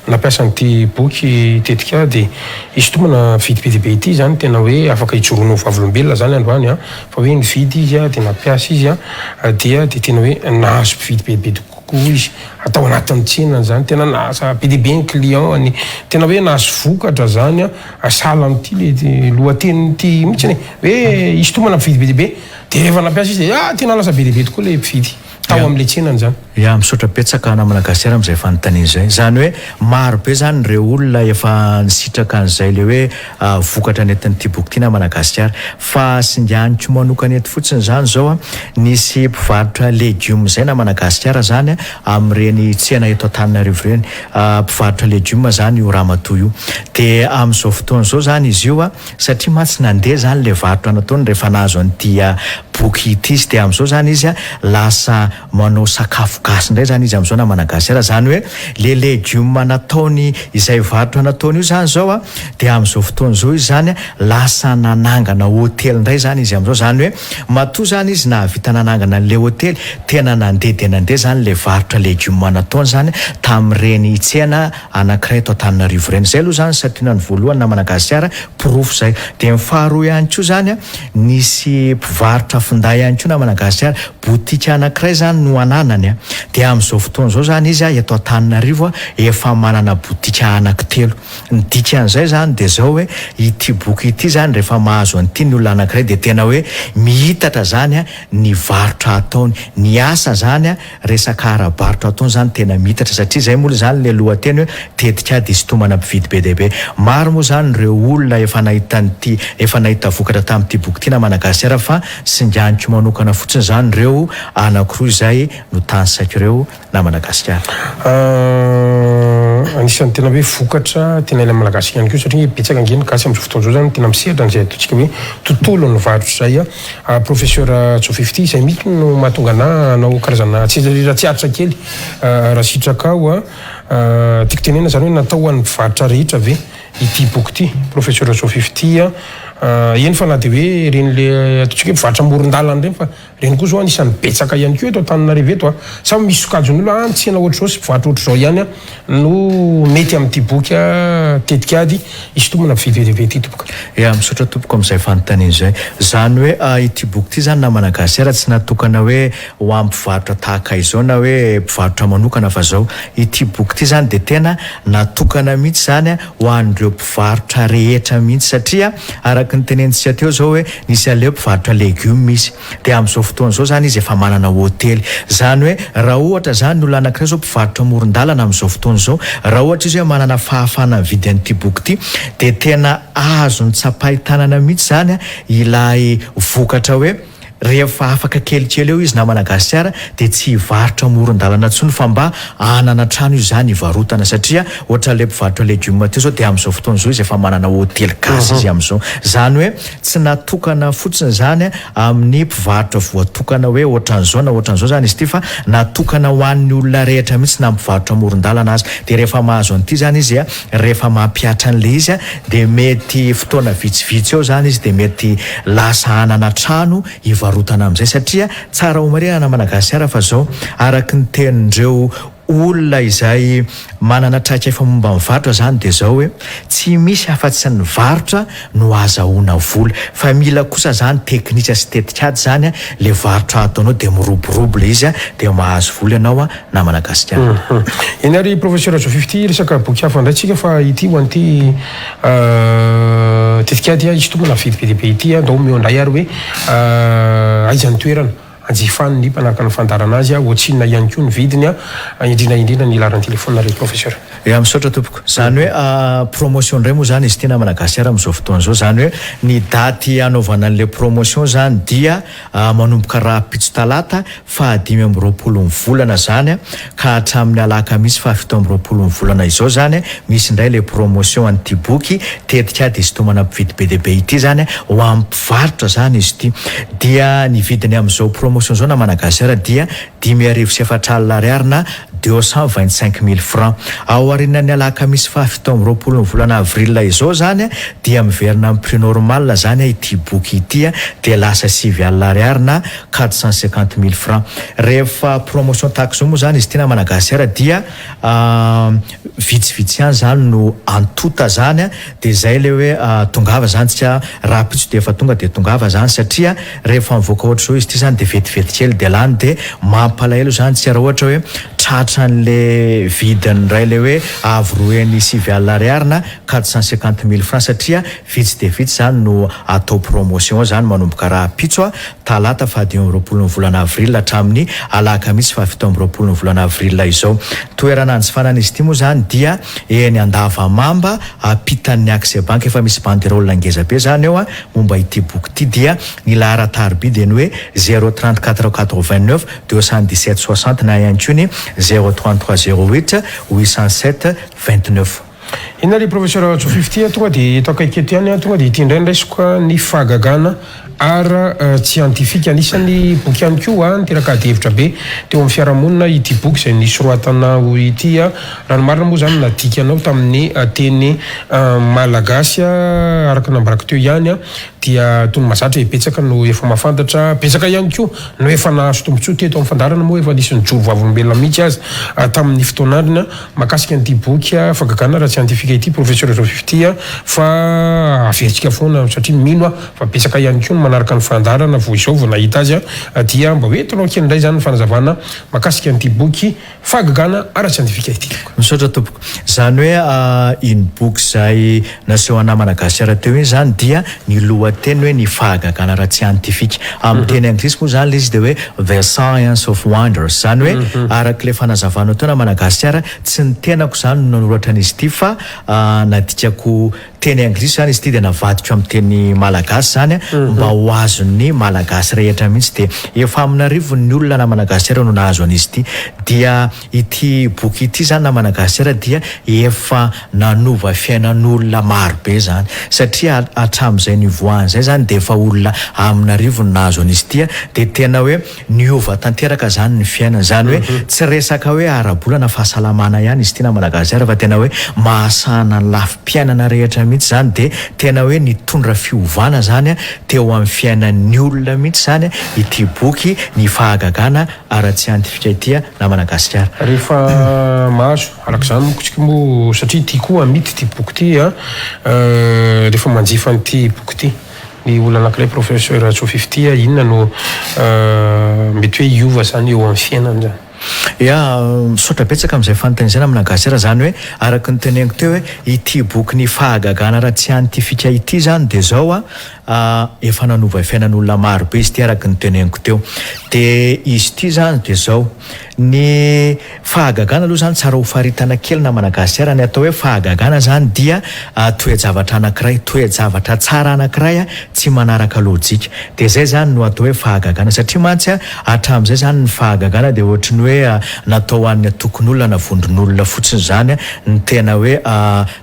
nampiasa an'ity boky tetikady isotomana vidy be dia be ity zany tena hoe afaka hijoroana ho vavolombelona zany androany fa hoe nividy izy dia nampiasa izy dia tena hoe nahazo mpividy be tokoa izy atao anatin'ny tsenany zany tena nasa be deaibe ny client any tena hoe nahazo vokatra zany asala am'ty le lohatenyty mihitsiny hoe isy tomana mpividy be deaibe de rehefa nampiasa izy tena lasa be deaibe tokoa le mpividy tao am'le tsenany zany ya misaotra petsaka na Madagasikara am'izay fanontaniana zay zany hoe maro be zany reo olona efa nisitraka an'izay le hoe vokatra nentin'ity boky ty na Madagasikara fa sindianitro manokana eto fotsiny zany zao nisy mpivarotra légume zay na Madagasikara zany am'ireny tsena eto Antananarivo reny mpivarotra légume zany io ramatoa io de am'izao fotoana zao zany izy io satria matsy nandeha zany le varotra nataony rehefa nahazo an'ity boky ity izy de am'izao zany izy lasa manao sakafo gasy ndray zany izy am'izao na Madagasikara zany hoe le légume nataony izay varotra nataony io zany zao de am'izao fotoana zao izy zany lasa nanangana hôtely ndray zany izy am'izao zany hoe matoa zany izy nahavita nanangana an'le hôtely tena nandeha de nandeha zany le varotra légume nataony zany tamin'ireny tsena anankiray eto Antananarivo reny zay aloha zany satinany voalohany na Madagasikara pirofo zay de mifaharoa ihany koa zany nisy mpivarotra finday ihany koa na Madagasikara botika anankiray zany no ananany de am'izao fotoana zao zany izy eto Antananarivo efa manana botika anankitelo ny dikan'izay zany de zao hoe ity boky ity zany rehefa mahazo an'ity ny olona anankiray de tena hoe mihitatra zany ny varotra ataony ny asa zany resaka ara-barotra ataony zany tena mihitatra satria zay moa zany le lohateny hoe tetika de sitomana mpividy be deaibe maro moa zany reo olona efa nahita vokatra tamin'ity boky ty na Madagasikara fa sindianitro manokana fotsiny zany reo anankiroa zay no tany saikireo na Madagasikara anisan'ny tena hoe vokatra tena ila malagasy ihany koa satria betsaka angeny gasy am'izao fotoana zao zany tena misehatra n'izay ataontsika hoe tontolo ny varotra zay professeur Tsofifty izay mihitsy no mahatonga anao karazana tsiaritra kely raha sitraka ao tiako tenena zany hoe natao ho an'ny mpivarotra rehetra ve ity boky ity professeur Tsofifty eny fa na de hoe reny le ataontsika hoe mpivarotra amoron-dalana reny fa reny koa zao anisan'ny betsaka ihany koa eto Antananarivo eto samy misy sokajin'olo tsena ohatry zao sy mpivarotra ohatry zao ihany no mety amin'ity boky tetikady isy tomana mpividy deaibe ity tompoka misaotra tompoko am'izay fanontaniana zay zany hoe ity boky ty zany na Madagasikara tsy natokana hoe ho ampivarotra tahaka izao na hoe mpivarotra manokana fa zao ity boky ty zany de tena natokana mihitsy zany ho an'ireo mpivarotra rehetra mihitsy satria araka ny tenentsika teo zao hoe nisy aleo mpivarotra légume misy de am'izao fotoana zao zany izy efa manana hôtely zany hoe raha ohatra zany olona anankiray zao mpivarotra amoron-dalana am'izao fotoana zao raha ohatra izy hoe manana fahafana mividy an'ity boky ty de tena azo ny tsapahitanana mihitsy zany ilay vokatra hoe rehefa afaka kelikely eo izy na Madagasikara de tsy hivarotra amoron-dalana ntsony fa mba anana trano io zany hivarotana satria ohatra le mpivarotra légume teo zao de am'izao fotoana zao izy efa manana hôtely gasy izy am'izao zany hoe tsy natokana fotsiny zany amin'ny mpivarotra voatokana hoe ohatran'izao na ohatran'izao zany izy ty fa natokana ho an'ny olona rehetra mihitsy na mpivarotra amoron-dalana azy de rehefa mahazo an'ity zany izy rehefa mampiatra an'le izy de mety fotoana vitsivitsy eo zany izy de mety lasa anana trano varotana am'izay satria tsara ho marina na Madagasikara fa zao araky ny tenindreo olona izay manana traika efa momba mivarotra zany de zao hoe tsy misy afa-tsy ny varotra no azahoana vola fa mila kosa zany teknika sy tetikady zany le varotra ataonao de miroborobo le izy de mahazo vola ianao na Madagasikara eny ary professeur Tsofifty resaka boky hafa ndraitsika fa ity ho an'ity tetikady isy tomana vidy be deaibe ity ndao miondray ary hoe aizany toerana anjifany ny mpanaraka ny fandarana azy ohatsinina ihany koa ny vidiny indrindra ny ilaran'ny telefonina professeur misaotra tompoko zany hoe promotion ndray moa zany izy tena Madagasikara am'izao fotoana zao zany hoe ny daty anaovana an'le promotion zany dia manomboka raha pitso talata 5 volana zany ka hatramin'ny alakamisy 7 volana izao zany misy ndray le promotion an'ity boky tetika de izy tomana mpividy be deaibe ity zany ho ampivarotra zany izy ty dia ny vidiny am'izao promotion zao na Madagasikara dia 5,400 na 225 000 francs ao arinan'ny alakamisy 7 volana avril izao zany dia miverina amin'ny prix normal zany ity boky ity de lasa 7,000 na 450 000 francs rehefa promotion taxe moa zany izy tena Madagasikara dia vitsivitsy ihany zany no antota zany de zay le hoe tongava zany tsika raha pitso de efa tonga de tongava zany satria rehefa mivoaka ohatra zao izy ty zany de vetivety kely de lany de mampalahelo zany tsy raha ohatra hoe tratran'le vidiny ray le hoe avroeny $6,000 na 450,000 francs satria vitsy de vitsy zany no atao promotion zany manomboka raha pitso talata 20 volana avril hatramin'ny alakamisy 17 volana avril izao. Toerana anjifanana izy ity moa zany dia eny Andavamamba apitan'ny Accès Bank efa misy banderole ngeza be zany eo momba ity boky ity dia ny laharatarby dia ny hoe 034 89 217 60 na iantsony 033 08 807 29. Ina le professeur Tsofifty tonga dia eto akaiky eto ihany tonga dia ity indray ndraisiko ny fahagagana ara scientifique anisany boky ihany koa niteraka hevitra be teo amin'ny fiarahamonina ity boky izay nisoratana ity raha ny marina moa zany nadikanao tamin'ny teny malagasy araka nambaraka teo ihany dia tony mazatra ipetsaka no efa mahafantatra petsaka ihany koa no efa nahazo tombontsoa teto amin'ny fandarana moa efa nisy nijoro vavolombelona mihitsy azy tamin'ny fotoanandrina makasika an'ity boky fahagagana raha scientifique ity professeur Tsofifty fa averitsika foana satria mino fa petsaka ihany koa manaraka ny fandarana vo izao vo nahita azy dia mba hoe tonao kely indray zany ny fanazavana makasika an'ity boky fahagagana ara scientifique ity. Misaotra tompoko zany hoe iny boky zay naseho ana Madagasikara teo iny zany dia ny lohateny hoe ny fahagagana ara scientifique amin'ny teny anglisy moa zany izy dia hoe The Science of Wonders zany hoe araka le fanazavana teo na Madagasikara tsy ny tenako zany no nanoratran'izy ity fa nadikako teny anglisy zany izy ity dia navadiko amin'ny teny malagasy zany mba ho azon'ny malagasy rehetra mihitsy dia efa amin'arivo ny olona na Madagasikara no nahazo an'izy ity dia ity boky ity zany na Madagasikara dia efa nanova fiainan'olona marobe zany satria hatramin'izay nivoahany zay zany dia efa olona amin'arivo no nahazo an'izy ity dia tena hoe niova tanteraka zany ny fiainana zany hoe tsy resaka hoe ara-bolana fahasalamana ihany izy ity na Madagasikara fa tena hoe mahasana ny lafim-piainana rehetra mihitsy zany dia tena hoe nitondra fiovana zany teo amin'ny fiainan'ny olona mihitsy zany ity boky ny fahagagana ara-scientifique ity na Madagasikara. Rehefa mahazo arak'izany mokotsika moa satria ity koa mity ity boky ity rehefa manjifa n'ity boky ity ny olona anankiray professeur Tsofifty inona no mety hoe iova zany eo amin'ny fiainana zany. Misaotra betsaka amin'izay fanontaniana Madagasikara zany hoe araka ny teneniko teo hoe ity boky ny fahagagana ara-scientifique ity zany dia zao efa nanova fiainan'olona maro be izy ity araka ny teneniko teo dia izy ity zany dia zao ny fahagagana aloha zany tsara ho faritana kely na Madagasikara ny atao hoe fahagagana zany dia toe-javatra anankiray toe-javatra tsara anankiray tsy manaraka lojika dia zay zany no atao hoe fahagagana satria mantsy hatramin'izay zany ny fahagagana dia ohatry ny hoe natao an'ny tokon'olona na vondron'olona fotsiny zany ny tena hoe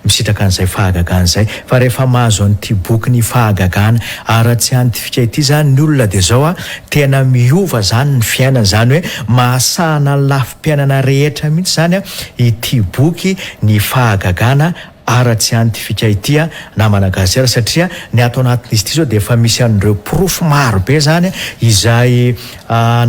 misitraka an'izay fahagagana zay fa rehefa mahazo an'ity boky ny fahagagana ara-scientifique ity zany ny olona dia zao tena miova zany ny fiainana zany hoe mahasana ny lafim-piainana rehetra mihitsy zany ity boky ny fahagagana ara-scientifique ity na Madagasikara satria ny ato anatin'izy ity zao dia efa misy an'ireo proof maro be zany izay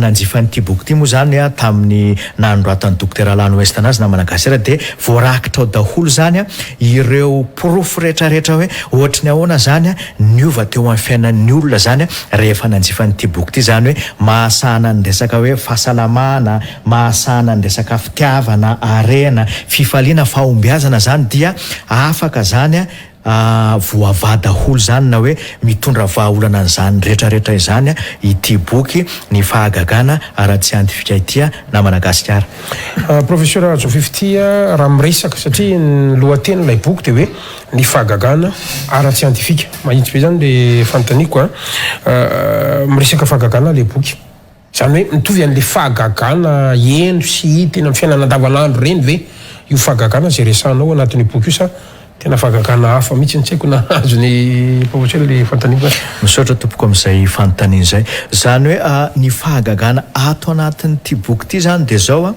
nanjifan'ity boky ity moa zany tamin'ny nanoratany dokotera Alano West anazy na Madagasikara dia voarakitra ao daholo zany ireo proof rehetrarehetra hoe ohatra ny ahoana zany niova teo amin'ny fiainan'ny olona zany rehefa nanjifan'ity boky ity zany hoe mahasana ny resaka hoe fahasalamana mahasana ny resaka fitiavana arena fifaliana fahombiazana zany dia afaka zany voavadaholo zany na hoe mitondra vahaolana an'izany rehetrarehetra izany ity boky ny fahagagana ara-scientifique ity na Madagasikara. Professeur Tsofifty raha miresaka satria ny lohatenin'ilay boky dia hoe ny fahagagana ara-scientifique mahitsy be zany le fanontaniako miresaka fahagagana le boky zany hoe mitovy an'le fahagagana eno sy hita eny amin'ny fiainana andavanandro reny ve io fahagagana zay resanao anatin'ny boky io sa tena fahagagana hafa mihitsy ny tsy haiko na azony professeur le fanontaniako. Misaotra tompoko amin'izay fanontaniana izay zany hoe ny fahagagana ato anatin'ity boky ity zany dia zao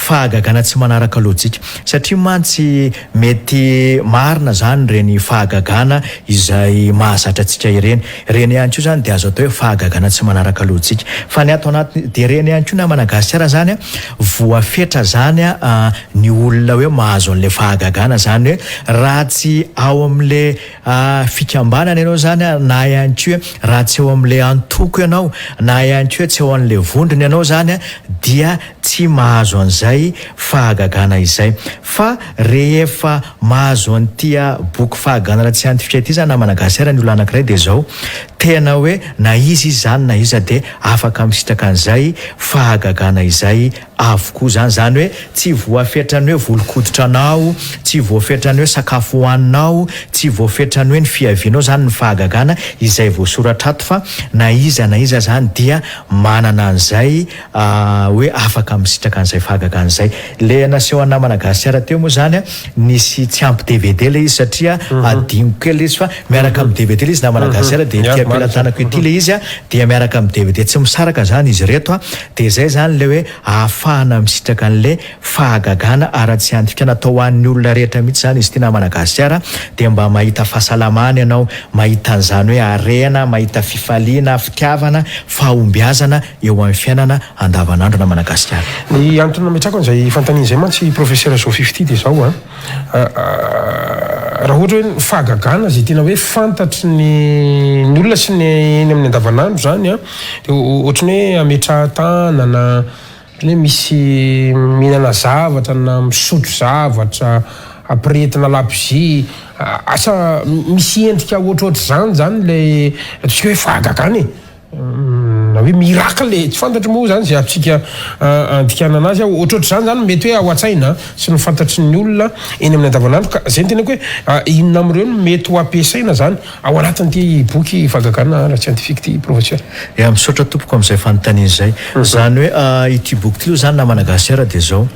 fahagagana tsy manaraka lojika satria mantsy mety marina zany reny fahagagana izay mahazatra antsika ireny ihany koa zany dia azo atao hoe fahagagana tsy manaraka lojika fa ny ato anatiny dia reny ihany koa na Madagasikara zany voafetra zany ny olona hoe mahazo an'ilay fahagagana zany hoe raha ratsy ao amin'le fikambanana ianao zany na ihany koa raha tsy eo amin'le antoko ianao na ihany koa tsy eo an'le vondrony ianao zany dia tsy mahazo an'izay fahagagana izay fa rehefa mahazo an'tia boky fahagagana scientifique ity zany na Madagasikara ny olo anankiray dia zao tena hoe na izy zany na iza dia afaka misitraka an'izay fahagagana izay avokoa zany hoe tsy voafetrany hoe volon-koditra anao, tsy voafetrany hoe sakafo hohaninao, tsy voafetrany hoe ny fiavianao zany ny fahagagana izay voasoratra ato fa na iza zany dia manana an'izay hoe afaka misitraka an'izay fahagagana izay. Le naseho ana Madagasikara teo moa zany nisy tsy ampy DVD le izy satria adimo kely izy fa miaraka amin'ny DVD le izy na Madagasikara dia tia ampelantanako ity le izy dia miaraka amin'ny DVD tsy misaraka zany izy reto dia zay zany le hoe ahafahana misitraka an'le fahagagana ara-tsiantifika natao hoan'ny olona rehetra mihitsy zany izy ity na Madagasikara dia mba mahita fahasalamana ianao, mahita an'izany hoe harena, mahita fifaliana, fitiavana, fahombiazana eo amin'ny fiainana andavanandro na Madagasikara. Ny antony nametrako an'izay fantaniana izay mantsy professeur JOUR dia zao raha ohatra hoe fahagagana zay tena hoe fantatry ny olona sy ny eny amin'ny andavanandro zany dia ohatrany hoe ametrahan-tanana hoe misy mihinana zavatra na misotro zavatra ampirehetina labozia asa misy endrika ohatrohatry zany le ataontsika hoe fahagagana na hoe miracle tsy fantatry moa zany zay apitsika andikana anazy ohatrohatry zany mety hoe ao an-tsaina sy ny fantatry ny olona eny amin'ny andavanandro ka zay ny tena hoe inona amin'ireo no mety ho ampiasaina zany ao anatin'ity boky fahagagana ara-tsiantifika ity professeur. Misaotra tompoko amin'izay fanontaniana izay zany hoe ity boky ity aloha zany na Madagasikara dia zao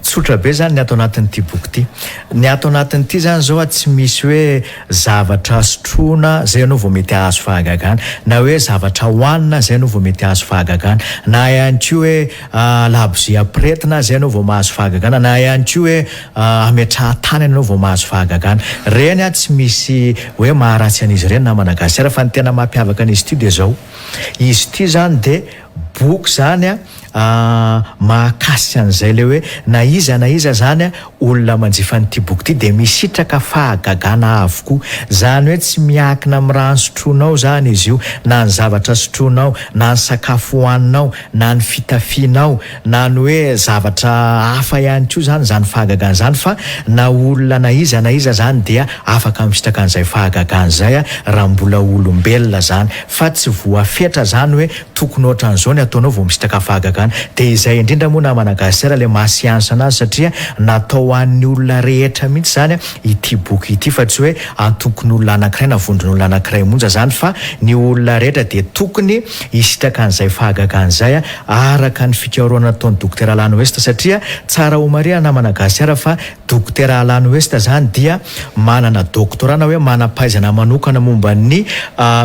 tsotra be zany ny ato anatin'ity boky ity. Ny ato anatin'ity zany zao tsy misy hoe zavatra sotroina zay ianao vao mety hahazo fahagagana na hoe zavatra hohanina zay ianao vao mety hahazo fahagagana na ihany koa hoe labozia ampirehetina zay ianao vao mahazo fahagagana na ihany koa hoe ametrahan-tany ianao vao mahazo fahagagana. Reny tsy misy hoe maharatsy an'izy ireny na Madagasikara fa ny tena mampiavaka an'izy ity dia zao izy ity zany dia boky zany mahakasika an'izay le hoe na iza zany olona manjifa n'ity boky ity dia misitraka fahagagana avokoa zany hoe tsy miankina amin'ny raha ny sotroinao zany izy io na ny zavatra sotroinao na ny sakafo hohaninao na ny fitafianao na ny hoe zavatra hafa ihany koa zany fahagagana zany fa na olona na iza zany dia afaka misitraka an'izay fahagagana zay raha mbola olombelona zany fa tsy voafetra zany hoe tokony ohatran'izao ny ataonao vao misitraka fahagagana dia izay indrindra moa na Madagasikara le mahasiansa anazy satria natao an'ny olona rehetra mihitsy zany ity boky ity fa tsy hoe antokony olona anankiray na vondron'olona anankiray monja zany fa ny olona rehetra dia tokony hisitraka an'izay fahagagana zay araka ny fikaroana nataon'ny dokotera Alana West satria tsara ho marina na Madagasikara fa dokotera Alana West zany dia manana doktorana hoe manam-pahaizana manokana momba ny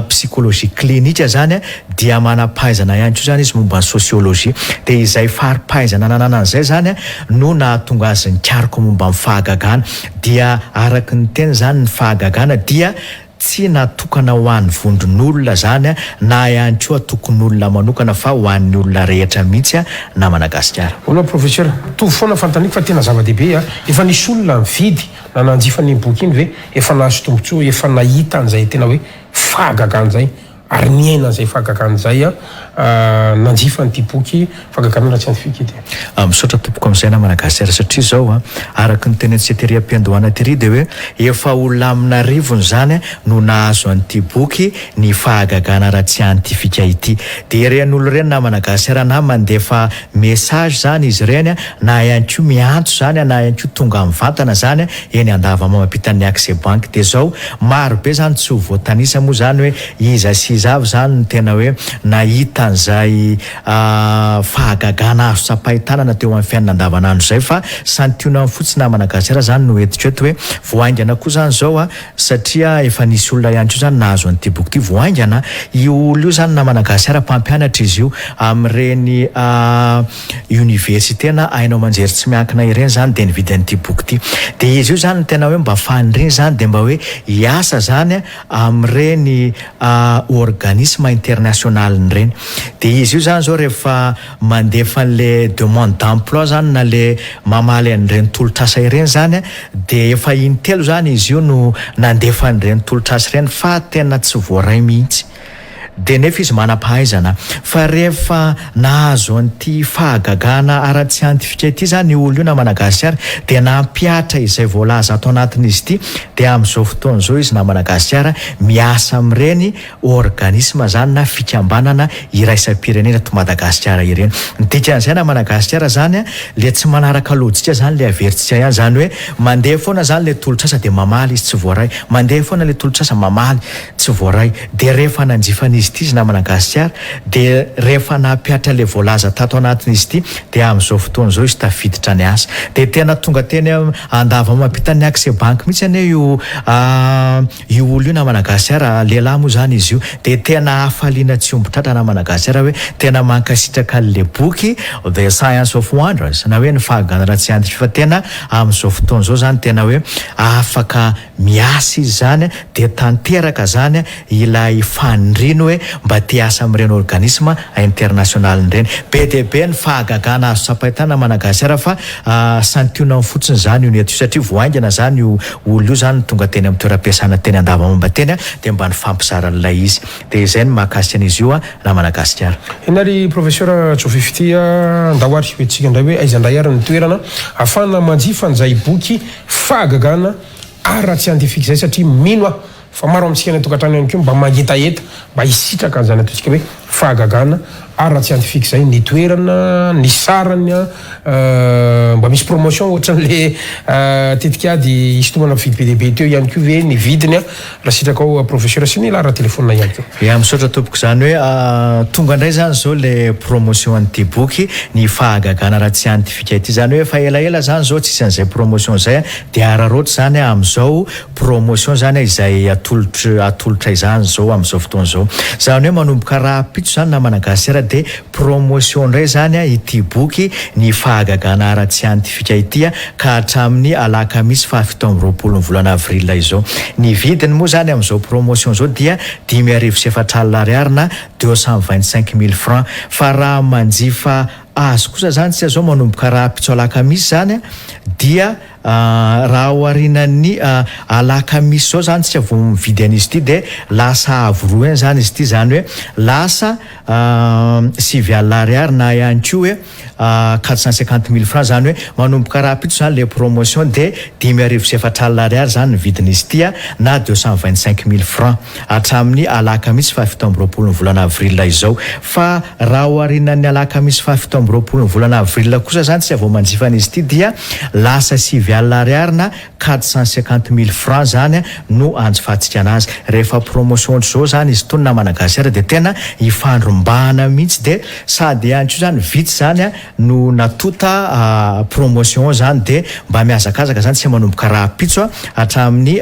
psychologie klinika zany dia manam-pahaizana ihany koa zany izy momba ny sociologie dia izay fari-pahaizana nanana an'izay zany no nahatonga azy nikariko momba ny fahagagana dia araky ny teny zany ny fahagagana dia tsy natokana ho an'ny vondron'olona zany na ihany koa tokon'olona manokana fa ho an'ny olona rehetra mihitsy na Madagasikara. Ona professeur tovy foana fantaniko fa tena zava-dehibe efa nisy olona mividy na nanjifa ny boky iny ve efa nahazo tombontsoa efa nahita an'izay tena hoe fahagagana zay ary niaina an'izay fahagagana zay nanjifa n'ity boky fahagagana ara-tsiantifika ity. Misaotra tompoko amin'izay na Madagasikara satria zao araky ny teny antsiteria am-piandohana tery dia hoe efa olona amina rivony zany no nahazo an'ity boky ny fahagagana ara-tsiantifika ity dia ren'olo reny na Madagasikara na mandefa message zany izy reny na ihany koa miantso zany na ihany koa tonga mivantana zany eny andava mamampitan'ny accès bank dia zao maro be zany tsy ho voatanisa moa zany hoe iza sy iza avy zany ny tena hoe nahita an'izay fahagagana azo tsapahitanana teo amin'ny fiainana andavanandro zay fa santionany fotsiny na Madagasikara zany no etiko eto hoe voaingana koa zany zao satria efa nisy olona ihany koa zany nahazo an'ity boky ity voaingana io olo io zany na Madagasikara mpampianatra izy io amin'ireny université na hainao manjery tsy miankina ireny zany dia nividy an'ity boky ity dia izy io zany tena hoe mba faniriny zany dia mba hoe hiasa zany amin'ireny organisme international ireny dia izy io zany zao rehefa mandefa an'le demande d'emploi zany na le mamaly an'ireny tolotrasa ireny zany dia efa intelo zany izy io no nandefa an'ireny tolotrasa ireny fa tena tsy voaray mihitsy dia nefa izy manam-pahaizana fa rehefa nahazo an'ity fahagagana ara-tsiantifika ity zany olo io na Madagasikara dia nampiatra izay voalaza ato anatin'izy ity dia amin'izao fotoana izao izy na Madagasikara miasa amin'ireny organisme zany na fikambanana iraisam-pirenena to Madagasikara ireny ny dikan'izay na Madagasikara zany le tsy manaraka lojika zany le averintsika ihany zany hoe mandeha foana zany le tolotrasa dia mamaly izy tsy voaray mandeha foana le tolotrasa mamaly tsy voaray dia rehefa nanjifana izy ity izy na Madagasikara dia rehefa nampiatra le voalaza tato anatin'izy ity dia amin'izao fotoana izao izy tafiditra ny asa dia tena tonga teny andava mampita ny accès banque mihitsy ane io olo io na Madagasikara lehilahy moa zany izy io dia tena hafaliana tsy ombotratra na Madagasikara hoe tena mankasitraka le boky The Science of Wonders na hoe ny fahagana ara-tsiantifika fa tena amin'izao fotoana izao zany tena hoe afaka miasa izy zany dia tanteraka zany ilay faniriny hoe mba te-asa amin'ireny organisme international ireny be dia be ny fahagagana azo sapaitana Madagasikara fa santionany fotsiny zany io ny aty satria voaingana zany io olo io zany tonga teny amin'ny toeram-piasana teny andavamamba teny dia mba ny fampizaran'ilay izy dia izay ny mahakasika an'izy io na Madagasikara. Inary professeur Tsofifty ndahoary hoentsika indray hoe aizandray ary ny toerana afana manjifa an'izay boky fahagagana ara-tsiantifika zay satria mino fa maro amintsika ny tokantrano ihany koa mba mangetaeta mba hisitraka an'izany ataontsika hoe fahagagana ara-tsiantifika zay ny toerana ny sarany mba misy promotion ohatran'le tetikady hisintomana fidy be dehibe teo ihany koa ve ny vidiny raha sitraka ao professeur sy ny lara telefona ihany koa misaotra tompoko zany hoe tonga indray zany zao le promotion an'ity boky ny fahagagana ara-tsiantifika ity zany hoe fa elaela zany zao tsisy an'izay promotion zay dia araroatra zany amin'izao promotion zany izay atolotra izany zao amin'izao fotoana zao zany hoe manomboka raha pitso zany na Madagasikara dia promotion indray zany ity boky ny fahagagana ara-tsiantifika ity ka hatramin'ny alakamisy 17 volana avril izao ny vidiny moa zany amin'izao promotion zao dia 5,400 ariary na 225,000 francs fa raha manjifa azo kosa zany tsy zao manomboka raha pitso alakamisy zany dia raha oharinan'ny alakamisy zao zany tsy avo mividy an'izy ity dia lasa avoroa eny zany izy ity zany hoe lasa 7,000 ariary na ihany koa hoe 450,000 francs zany hoe manomboka raha pitso zany le promotion dia 5,400 ariary zany ny vidin'izy ity na 225,000 francs hatramin'ny alakamisy 17 volana avril izao fa raha oharinan'ny alakamisy 17 volana avril kosa zany tsy avo manjifa an'izy ity dia lasa 7,000 ariary na 450,000 francs zany no anjifantsika anazy rehefa promotion zao zany izy tony na Madagasikara dia tena ifandrombahana mihitsy dia sady ihany koa zany vitsy zany no natota promotion zany dia mba miazakazaka zany tsy manomboka raha pitso hatramin'ny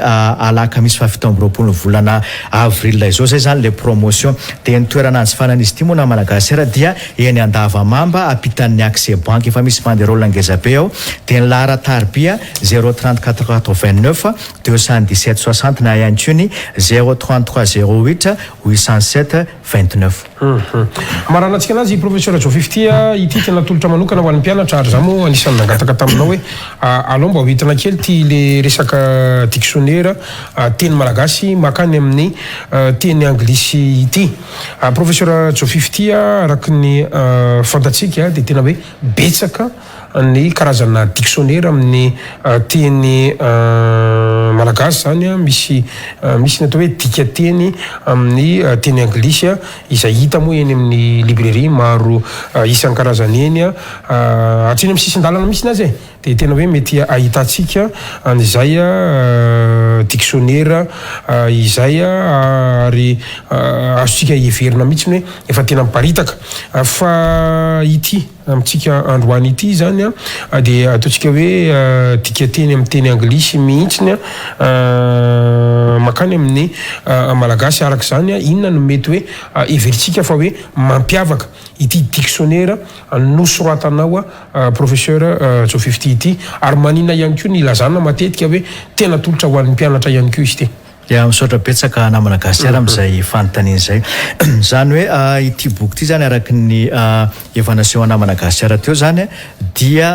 alakamisy 17 volana avril izao zay zany le promotion dia ny toerana anjifanan'izy ity moa na Madagasikara dia eny Andavamamba apitan'ny accès banque efa misy banderole angezabe ao dia ny lara tarbia 03489 217 60 na ihany koa ny 03308 807 29. Maranatsika anazy professeur Tsofifty ity tena tolotra manokana ho an'ny mpianatra ary za moa anisan'ny nangataka taminao hoe alao mba hoentina kely ty le resaka dictionnaire teny malagasy makany amin'ny teny anglisy ity professeur Tsofifty araky ny fantatsika dia tena hoe betsaka ny karazana dictionnaire amin'ny teny malagasy zany misy ny atao hoe dikateny amin'ny teny anglisy izay hita moa eny amin'ny librairie maro isan-karazany eny atreny amin'ny sisin-dalana misy nazy dia tena hoe mety ahitantsika an'izay dictionnaire izay ary azontsika heverina mihitsy hoe efa tena miparitaka fa ity amintsika androany ity zany dia ataontsika hoe dikateny amin'ny teny anglisy mihitsiny makany amin'ny malagasy araka zany inona no mety hoe everitsika fa hoe mampiavaka ity dictionnaire nosoratanao professeur Tsofifty ity ary manina ihany koa ny lazana matetika hoe tena tolotra ho an'ny mpianatra ihany koa izy ty Ya misaotra betsaka namana gascara amin'izay fanontaniana izay zany hoe ity boky ity zany araka ny efa naseho namana gascara teo zany dia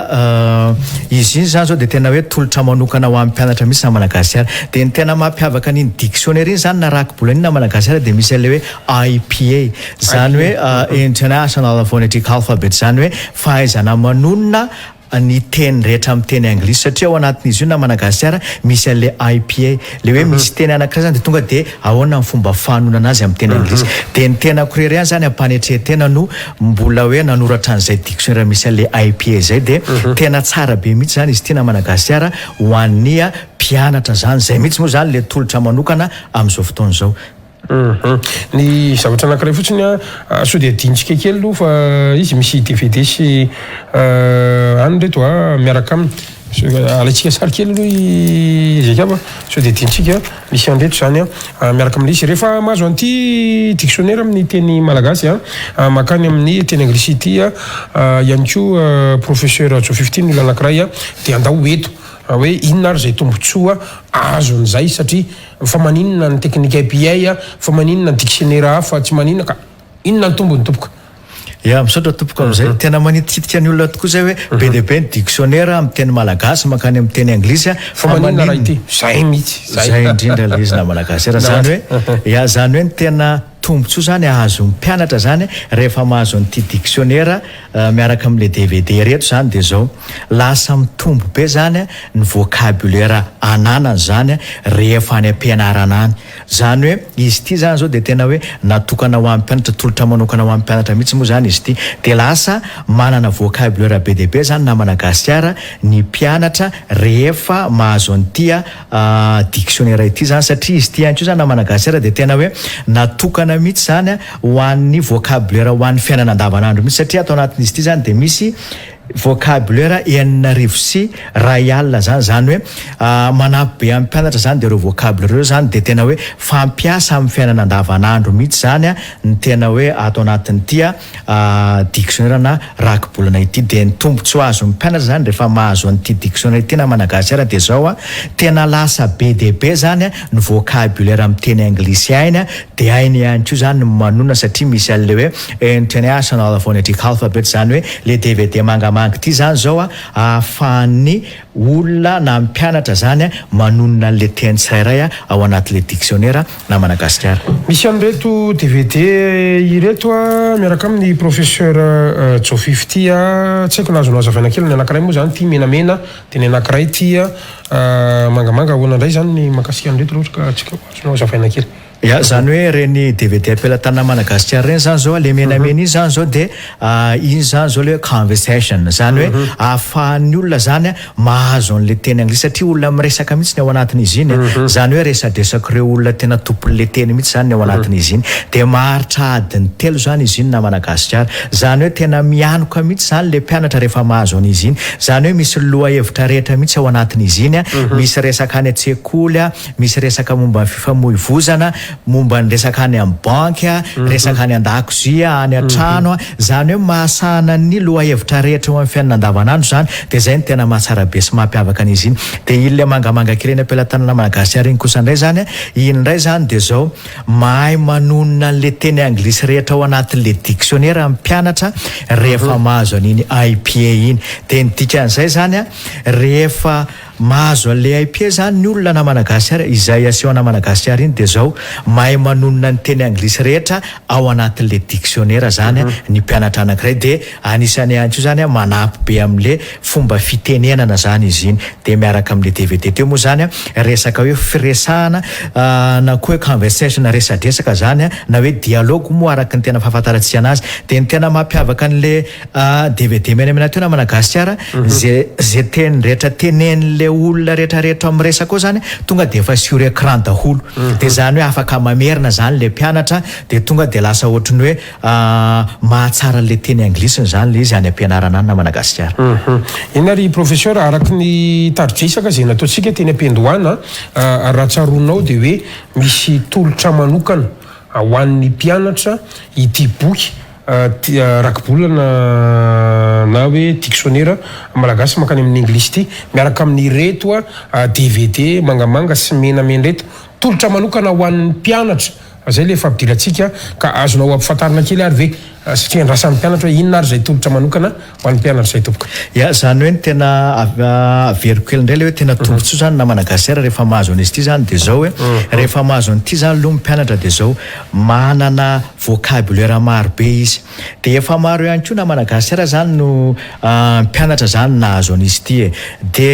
izy iny zany zao dia tena hoe tolotra manokana ho amin'ny mpianatra mihitsy namana gascara dia ny tena mampiavaka an'iny dictionnaire iny zany na raki-bola iny namana gascara dia misy an'ilay hoe IPA zany hoe International Phonetic Alphabet zany hoe fahaizana manonona ny teny rehetra amin'ny teny anglisy satria ao anatin'izy io namana gascara misy an'ilay IPA le hoe misy teny anankiray zany dia tonga dia ahoana ny fomba fanonana azy amin'ny teny anglisy dia ny tena korery ihany zany ampanetrehatena no mbola hoe nanoratra an'izay dictionnaire misy an'ilay IPA zay dia tena tsara be mihitsy zany izy ity namana gascara ho an'ny mpianatra zany zay mihitsy moa zany le tolotra manokana amin'izao fotoana izao. Ny zavatra anankiray fotsiny sao dia adintsika kely aloha fa izy misy DVD sy any reto miaraka aminy alaitsika sary kely aloha izay kapa sao dia adintsika misy an'reto zany miaraka amin'ilay izy rehefa mahazo an'ity dictionnaire amin'ny teny malagasy makany amin'ny teny anglisy ity ihany koa professeur JOUR ny anankiray dia andao eto hoe inona ary zay tombotsoa azo an'izay satria fa maninona ny teknika IPA fa maninona ny dictionnaire hafa tsy maninona ka inona ny tombony tompoka. Ya misaotra tompoko amin'izay tena manitikitika ny olona tokoa zay hoe be dia be ny dictionnaire amin'ny teny malagasy makany amin'ny teny anglisy fa maninona raha ity zay mihitsy zay indrindra le izy namana gascara zany hoe ya zany hoe ny tena tombotsoa zany ahazo mpianatra zany rehefa mahazo an'ity dictionnaire miaraka amin'le DVD reto zany dia zao lasa mitombo be zany ny vocabulaire ananany zany rehefa any ampianarana any zany hoe izy ity zany zao dia tena hoe natokana ho amin'ny mpianatra tolotra manokana ho amin'ny mpianatra mihitsy moa zany izy ity dia lasa manana vocabulaire be dia be zany namana gascara ny mpianatra rehefa mahazo an'ity dictionnaire ity zany satria izy ity ihany koa zany namana gascara dia tena hoe natokana mihitsy zany ho an'ny vocabulaire ho an'ny fiainana andavanandro mihitsy satria atao anatin'izy ity zany dia misy vocabulaire 900 alina zany hoe manampy be amin'ny mpianatra zany dia ireo vocabulaire ireo zany dia tena hoe fampiasa amin'ny fiainana andavanandro mihitsy zany ny tena hoe atao anatin'ity dictionnaire na raki-bolana ity dia ny tombotsoa azo mpianatra zany rehefa mahazo an'ity dictionnaire ity namana gascara dia zao tena lasa be dia be zany ny vocabulaire amin'ny teny anglisy ainy dia ainy ihany koa zany manona satria misy an'le hoe International Phonetic Alphabet zany hoe le DVD mangamanga ity zany zao ahafahan'ny olona na mpianatra zany manonona an'le teny tsirairay ao anatin'le dictionnaire namana gascara. Misy an'ireto DVD ireto miaraka amin'ny professeur JOUR tsy haiko nazonao hazavaina kely ny anankiray moa zany ty menamena dia ny anankiray ty mangamanga ahoana indray zany ny makasika an'ireto loatra ka tsika azonao hazavaina kely. Ya zany hoe reny DVD ampelatana namana gascara reny zany zao le menamena iny zany zao dia iny zany zao le conversation zany hoe ahafahan'ny olona zany mahazo an'le teny anglisy satria olona miresaka mihitsy ny ao anatin'izy iny zany hoe resadresaka ireo olona tena tompon'le teny mihitsy zany ny ao anatin'izy iny dia maharitra adiny telo zany izy iny namana gascara zany hoe tena mianoka mihitsy zany le mpianatra rehefa mahazo an'izy iny zany hoe misy loha hevitra rehetra mihitsy ao anatin'izy iny misy resaka any an-tsekoly misy resaka momba ny fifamoivozana momba ny resaka any amin'ny banky resaka any an-dakozia any an-trano zany hoe mahasahana ny loha hevitra rehetra eo amin'ny fiainana andavanandro zany dia zay ny tena mahatsara be sy mampiavaka an'izy iny dia iny le mangamanga kely eny ampelatana namana gascara iny kosa indray zany iny indray zany dia zao mahay manonona an'le teny anglisy rehetra ao anatin'le dictionnaire amin'ny mpianatra rehefa mahazo an'iny IPA iny dia ny dikan'izay zany rehefa mahazo an'le IPA zany ny olona namana gascara izay aseho namana gascara iny dia zao mahay manonona ny teny anglisy rehetra ao anatin'le dictionnaire zany ny mpianatra anankiray dia anisany ihany koa zany manampy be amin'le fomba fitenenana zany izy iny dia miaraka amin'le DVD teo moa zany resaka hoe firesahana na koa hoe conversation resadresaka zany na hoe dialogue moa araka ny tena fahafantarantsika anazy dia ny tena mampiavaka an'le DVD menamena teo namana gascara zay teny rehetra tenen'le olona rehetrarehetra amin'ny resaka koa zany tonga dia efa sur écran daholo dia zany hoe afaka mamerina zany le mpianatra dia tonga dia lasa ohatrany hoe mahatsara le teny anglisy zany le izy any ampianarana any namana gascara. Iny ary professeur araky ny taridresaka zay nataontsika teny am-piandohana raha tsaronao dia hoe misy tolotra manokana ho an'ny mpianatra ity boky rakibolana na hoe dictionnaire malagasy makany amin'ny anglisy ty miaraka amin'ny reto DVD mangamanga sy menamena reto tolotra manokana ho an'ny mpianatra zay le fampidirantsika ka azonao ampifantarina kely ary ve satria andrasan'ny mpianatra hoe inona ary zay tolotra manokana ho an'ny mpianatra zay tompoka ya zany hoe tena averiko kely indray le hoe tena tombontsoa zany na Madagasikara rehefa mahazo an'izy ity zany de zao hoe rehefa mahazo an'ity zany aloha mpianatra de zao manana vocabulaire maro be izy de efa maro ihany koa na Madagasikara zany no mpianatra zany nahazo an'izy ity de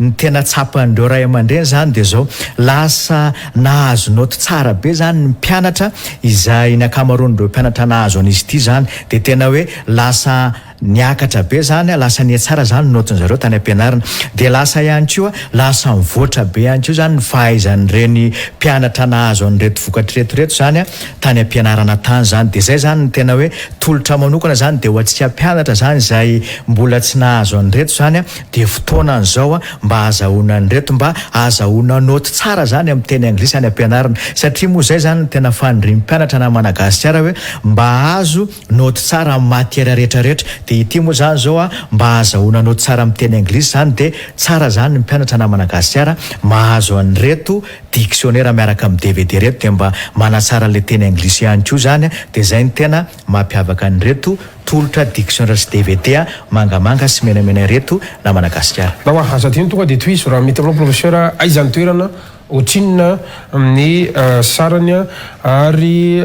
ny tena tsapan'ireo ray aman-dreny zany de zao lasa nahazo note tsara be zany ny mpianatra izay ny akamaroan'ireo mpianatra nahazo an'izy ity zany de tena hoe lasa niakatra be zany lasa ny tsara zany note zareo tany ampianarana de lasa ihany koa lasa mivoatra be ihany koa zany ny fahaizan'ireny mpianatra nahazo an'ireto vokatreto zany tany ampianarana tany zany de zay zany ny tena hoe tolotra manokana zany de ho antsika mpianatra zany zay mbola tsy nahazo an'ireto zany de fotoanan'izao mba azahoana an'ireto mba azahoana note tsara zany amin'ny teny anglisy any ampianarana satria moa zay zany tena fanindry mpianatra na Madagasikara hoe mba azo note tsara amin'ny matière rehetrarehetra de ity moa zany zao mba azahoana note tsara amin'ny teny anglisy zany de tsara zany ny mpianatra na Madagasikara mahazo an'ireto dictionnaire miaraka amin'ny DVD reto de mba manatsara le teny anglisy ihany koa zany de zay ny tena mampiavaka an'ireto tolotra dictionnaire sy DVD mangamanga sy menamena reto na Madagasikara. Nawa azatiny tonga de toiso raha mety aminao professeur aizany toerana otrinina amin'ny sarany ary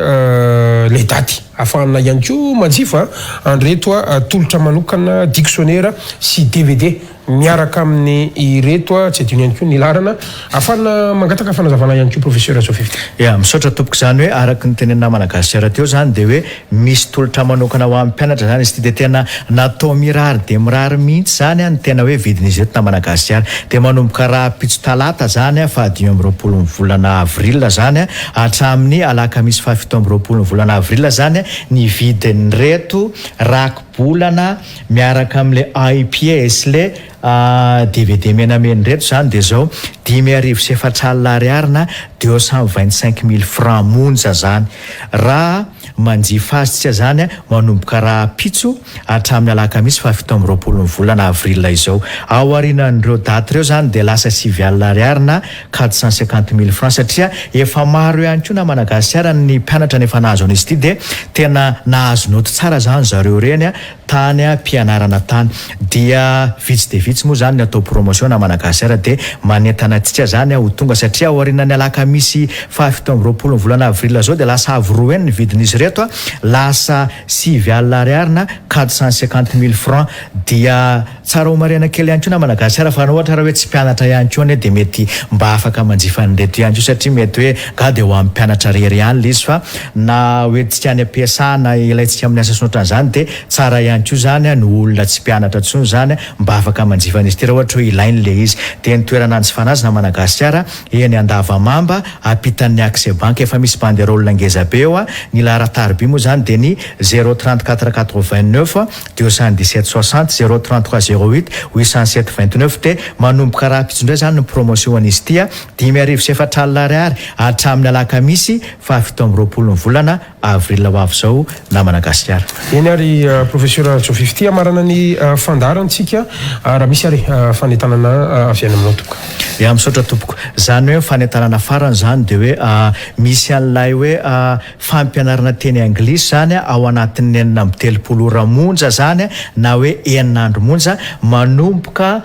le daty afahana ihany koa manjifa an'ireto tolotra manokana dictionnaire sy DVD miaraka amin'ny ireto tsy adino ihany koa ny larana afahana mangataka fanazavana ihany koa professeur Sofifty. Ya misaotra tompoko zany hoe araky ny tenenina Madagasikara teo zany de hoe misy tolotra manokana ho amin'ny mpianatra zany izy ity de tena natao mirary de mirary mihitsy zany ny tena hoe vidin'izy eto na Madagasikara de manomboka raha pitso talata zany fa 20 volana avril zany hatramin'ny alakamisy 17 volana avril zany ny vidin'ireto rakibolana miaraka amin'le IPS le DVD menamena reto zany de zao 5,400 ariary 225,000 francs monja zany raha manjifa azy tsika zany manomboka raha pitso hatramin'ny alakamisy 17 volana avril izao ao arinan'ireo daty reo zany de lasa 9 ariary 450,000 francs satria efa maro ihany koa na Madagasikara ny mpianatra nefa nahazo an'izy ity de tena nahazo note tsara zany zareo reny tany ampianarana tany dia vitsy de vitsy moa zany atao promotion na Madagasikara de manentana antsika zany ho tonga satria ao arinan'ny alakamisy 17 volana avril zao de lasa avy ny vidin'izy reto lasa 9 ariary 450,000 francs dia tsara ho marena kely ihany koa na Madagasikara fa ohatra raha hoe tsy mpianatra ihany koa de mety mba afaka manjifa an'ireto ihany koa satria mety hoe ga de ho amin'ny mpianatra rery ihany le izy fa na hoe tsika any ampiasana ilaitsika amin'ny asa sonotrana de tsara ihany koa zany ny olona tsy mpianatra tsony zany mba afaka manjifa an'izy ty raha ohatra hoe ilainy le izy de ny toerana anjifana azy na Madagasikara eny Andavamamba apitan'ny accès banque efa misy banderole ngeza be eo ny laratarby moa zany de ny 03489 217 60 033 08 807 29 de manomboka raha pitsondray zany ny promotion an'izy ty 5,400 ariary hatramin'ny alakamisy 17 volana avril ho avy zao na Madagasikara. Eny ary professeur Sofifty amarana ny fandarantsika raha misy ary fanetanana avy any aminao tompoko. Ya misaotra tompoko zany hoe fanetanana farany zany de hoe misy an'ilay hoe fampianarana teny anglisy zany ao anatin'ny 9 ora monja zany na hoe 9 andro monja manomboka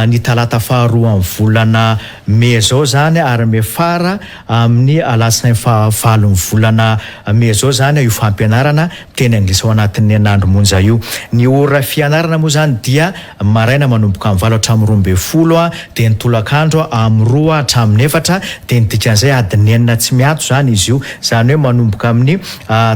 ny talata faharoa amin'ny volana May zao zany ary mefara amin'ny alatsinainy fahavalo volana May zao zany io fampianarana teny anglisy ao anatin'ny 9 andro monja io ny ora fianarana moa zany dia maraina manomboka amin'ny 7 hatramin'ny 12 de ny tolakandro amin'ny 2 hatramin'ny 4 de ny dikan'izay adiny 9 tsy miato zany izy io zany hoe manomboka amin'ny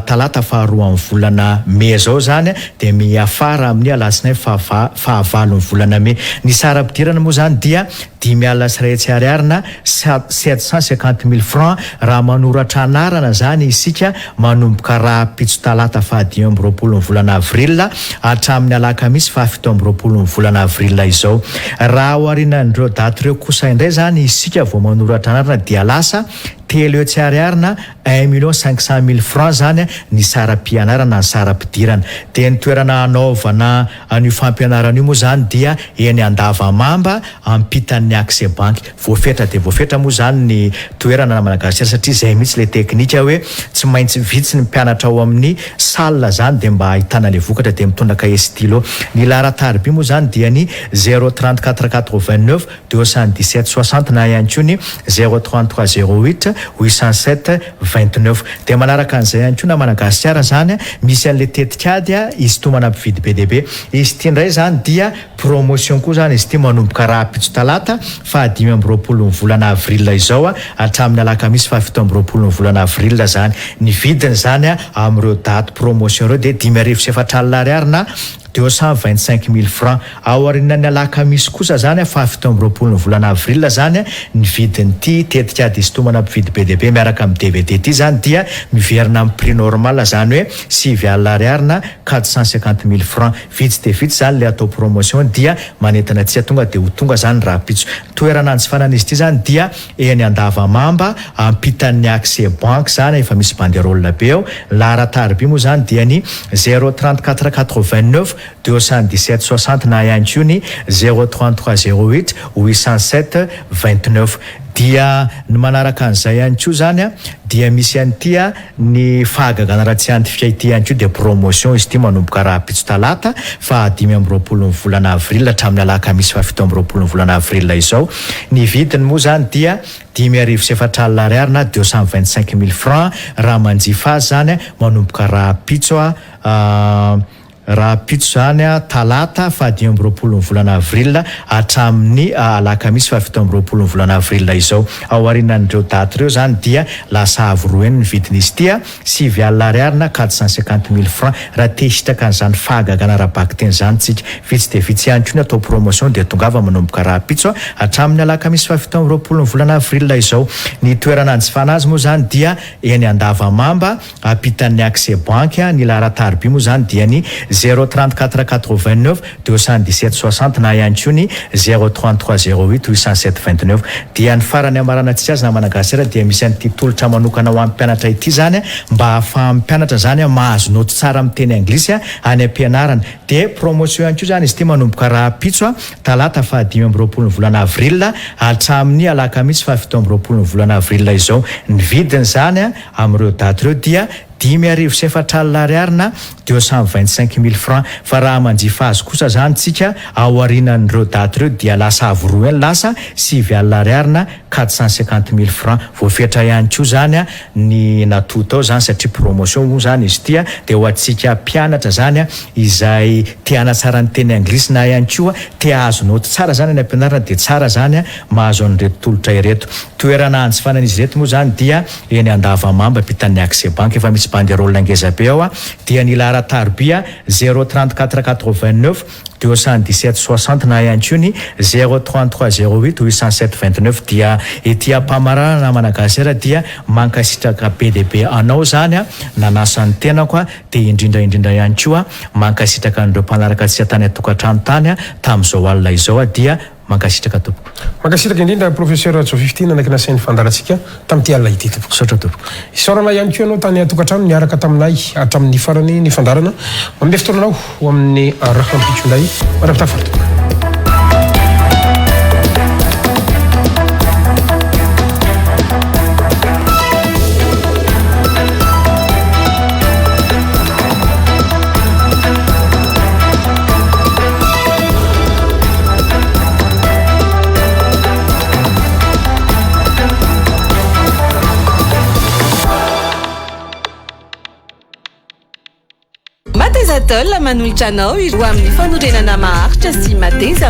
talata faharoa amin'ny volana May zao zany de miafara amin'ny alatsinainy fahavalo volana May ny sara-pidirana moa zany dia 5,400 ariary 750,000 francs raha manoratra anarana zany isika manomboka raha pitso talata fa 10 volana avril hatramin'ny alakamisy 17 volana avril izao raha ao arinan'ireo daty reo kosa indray zany isika vao manoratra anarana dia lasa telo eo tsy ariarina 1,500,000 francs zany ny saram-pianarana ny saram-pidirana. Dia ny toerana anaovana an'io fampianarana io moa zany dia eny Andavamamba ampitan'ny Accès Bank. Voafetra dia voafetra moa zany ny toerana Madagasikara satria zay mihitsy le teknika hoe tsy maintsy vitsy ny mpianatra ao amin'ny salle zany dia mba ahitana le vokatra dia mitondra cahier stylo. Ny laharan-tarobia moa zany dia ny 034 89 217 60 na ihany koa ny 033 08 807 29. Dia manaraka an'izay ihany koa na Madagasikara zany misy an'le tetikady izy ito manampividy be dia be. Izy ity indray zany dia promotion koa zany izy ity manomboka raha pitso talata 5 volana avril izao hatramin'ny alakamisy 7 volana avril zany. Ny vidiny zany amin'ireo daty promotion ireo dia 5,4 ariary 225,000 francs. Ao aorian'ny alakamisy kosa zany 7 volana avril zany ny vidin'ity tetikady izy ito manampividy be dia be miaraka amin'ny DVD ity zany dia miverina amin'ny prix normal zany hoe 7,450,000 francs. Vitsy dia vitsy zany le atao promotion dia manentana tsy tonga dia ho tonga zany raha pitso. Toerana anjifanana izy ity zany dia eny Andavamamba ampitan'ny Accès Bank zany efa misy banderole be ao. Laharan-tarobia moa zany dia ny 034 89 217 60 na ihany koa ny 033 08 807 29. Dia ny manaraka an'izay ihany koa zany dia misy an'ity ny fahagagana raha tsy antifika ity ihany koa dia promotion izy ity manomboka raha pitso talata 5 volana avril hatramin'ny alakamisy 7 volana avril izao. Ny vidiny moa zany dia 5,4 ariary na 225,000 francs raha manjifa azy zany manomboka raha pitso zany talata 5 volana avril hatramin'ny alakamisy 7 volana avril izao. Ao aorianan'ireo daty ireo zany dia lasa avoroeny ny vidin'izy ity 7,450,000 francs raha te hisitraka an'izany fahagagana arabaky teny zany tsika. Vitsy dia vitsy ihany koa ny atao promotion dia tongava manomboka raha pitso hatramin'ny alakamisy 7 volana avril izao. Ny toerana anjifana azy moa zany dia eny Andavamamba ampitan'ny Accès Bank. Ny laharan-tarobia moa zany dia ny 034 89 217 60 na ihany koa ny 033 08 807 29. Dia ny farany amaranantsika azy na Madagasikara dia misy an'ity tolotra manokana ho amin'ny mpianatra ity zany mba ahafahan'ny mpianatra zany mahazo noty tsara amin'ny teny anglisy any am-pianarana. Dia promotion ihany koa zany izy ity manomboka raha pitso talata 5 volana avril hatramin'ny alakamisy 7 volana avril izao. Ny vidiny zany amin'ireo daty ireo dia 5,4 ariary na 225,000 francs. Fa raha manjifa azy kosa zany tsika ao aorianan'ireo daty ireo dia lasa avoroeny lasa 7,4 ariary na 450,000 francs. Voafetra ihany koa zany ny natota ao zany satria promotion moa zany izy ity dia ho antsika mpianatra zany izay te hanatsara ny teny anglisy na ihany koa te hahazo noty tsara zany any am-pianarana dia tsara zany mahazo an'ireto tolotra ireto. Toerana anjifanan'izy ireto moa zany dia eny Andavamamba ampitan'ny Accès Bank efa misy banderole ngeza be ao dia ny laharan-tarobia 034 89 217 60 na ihany koa ny 033 08 807 29. Dia ety Mpanoratra na Madagasikara dia mankasitraka be dia be anao zany nanasan'ny tenako dia indrindra ihany koa mankasitraka an'ireo mpanaraka tsy atany atokantrano tany tamin'izao alina izao dia mankasitraka tompoko. Mankasitraka indrindra professeur JOUR 15 anaky nasain'ny fandarantsika tamin'ity alina ity tompoko. Sotra tompoko. Isaorana ihany koa ianao tany atokantrano niaraka taminay hatramin'ny farany ny fandarana mandeha fotoananao ho amin'ny rahampitronday manapitafarto. Matezatol manolotra anao iro amin'ny fanorenana maharitra sy mateza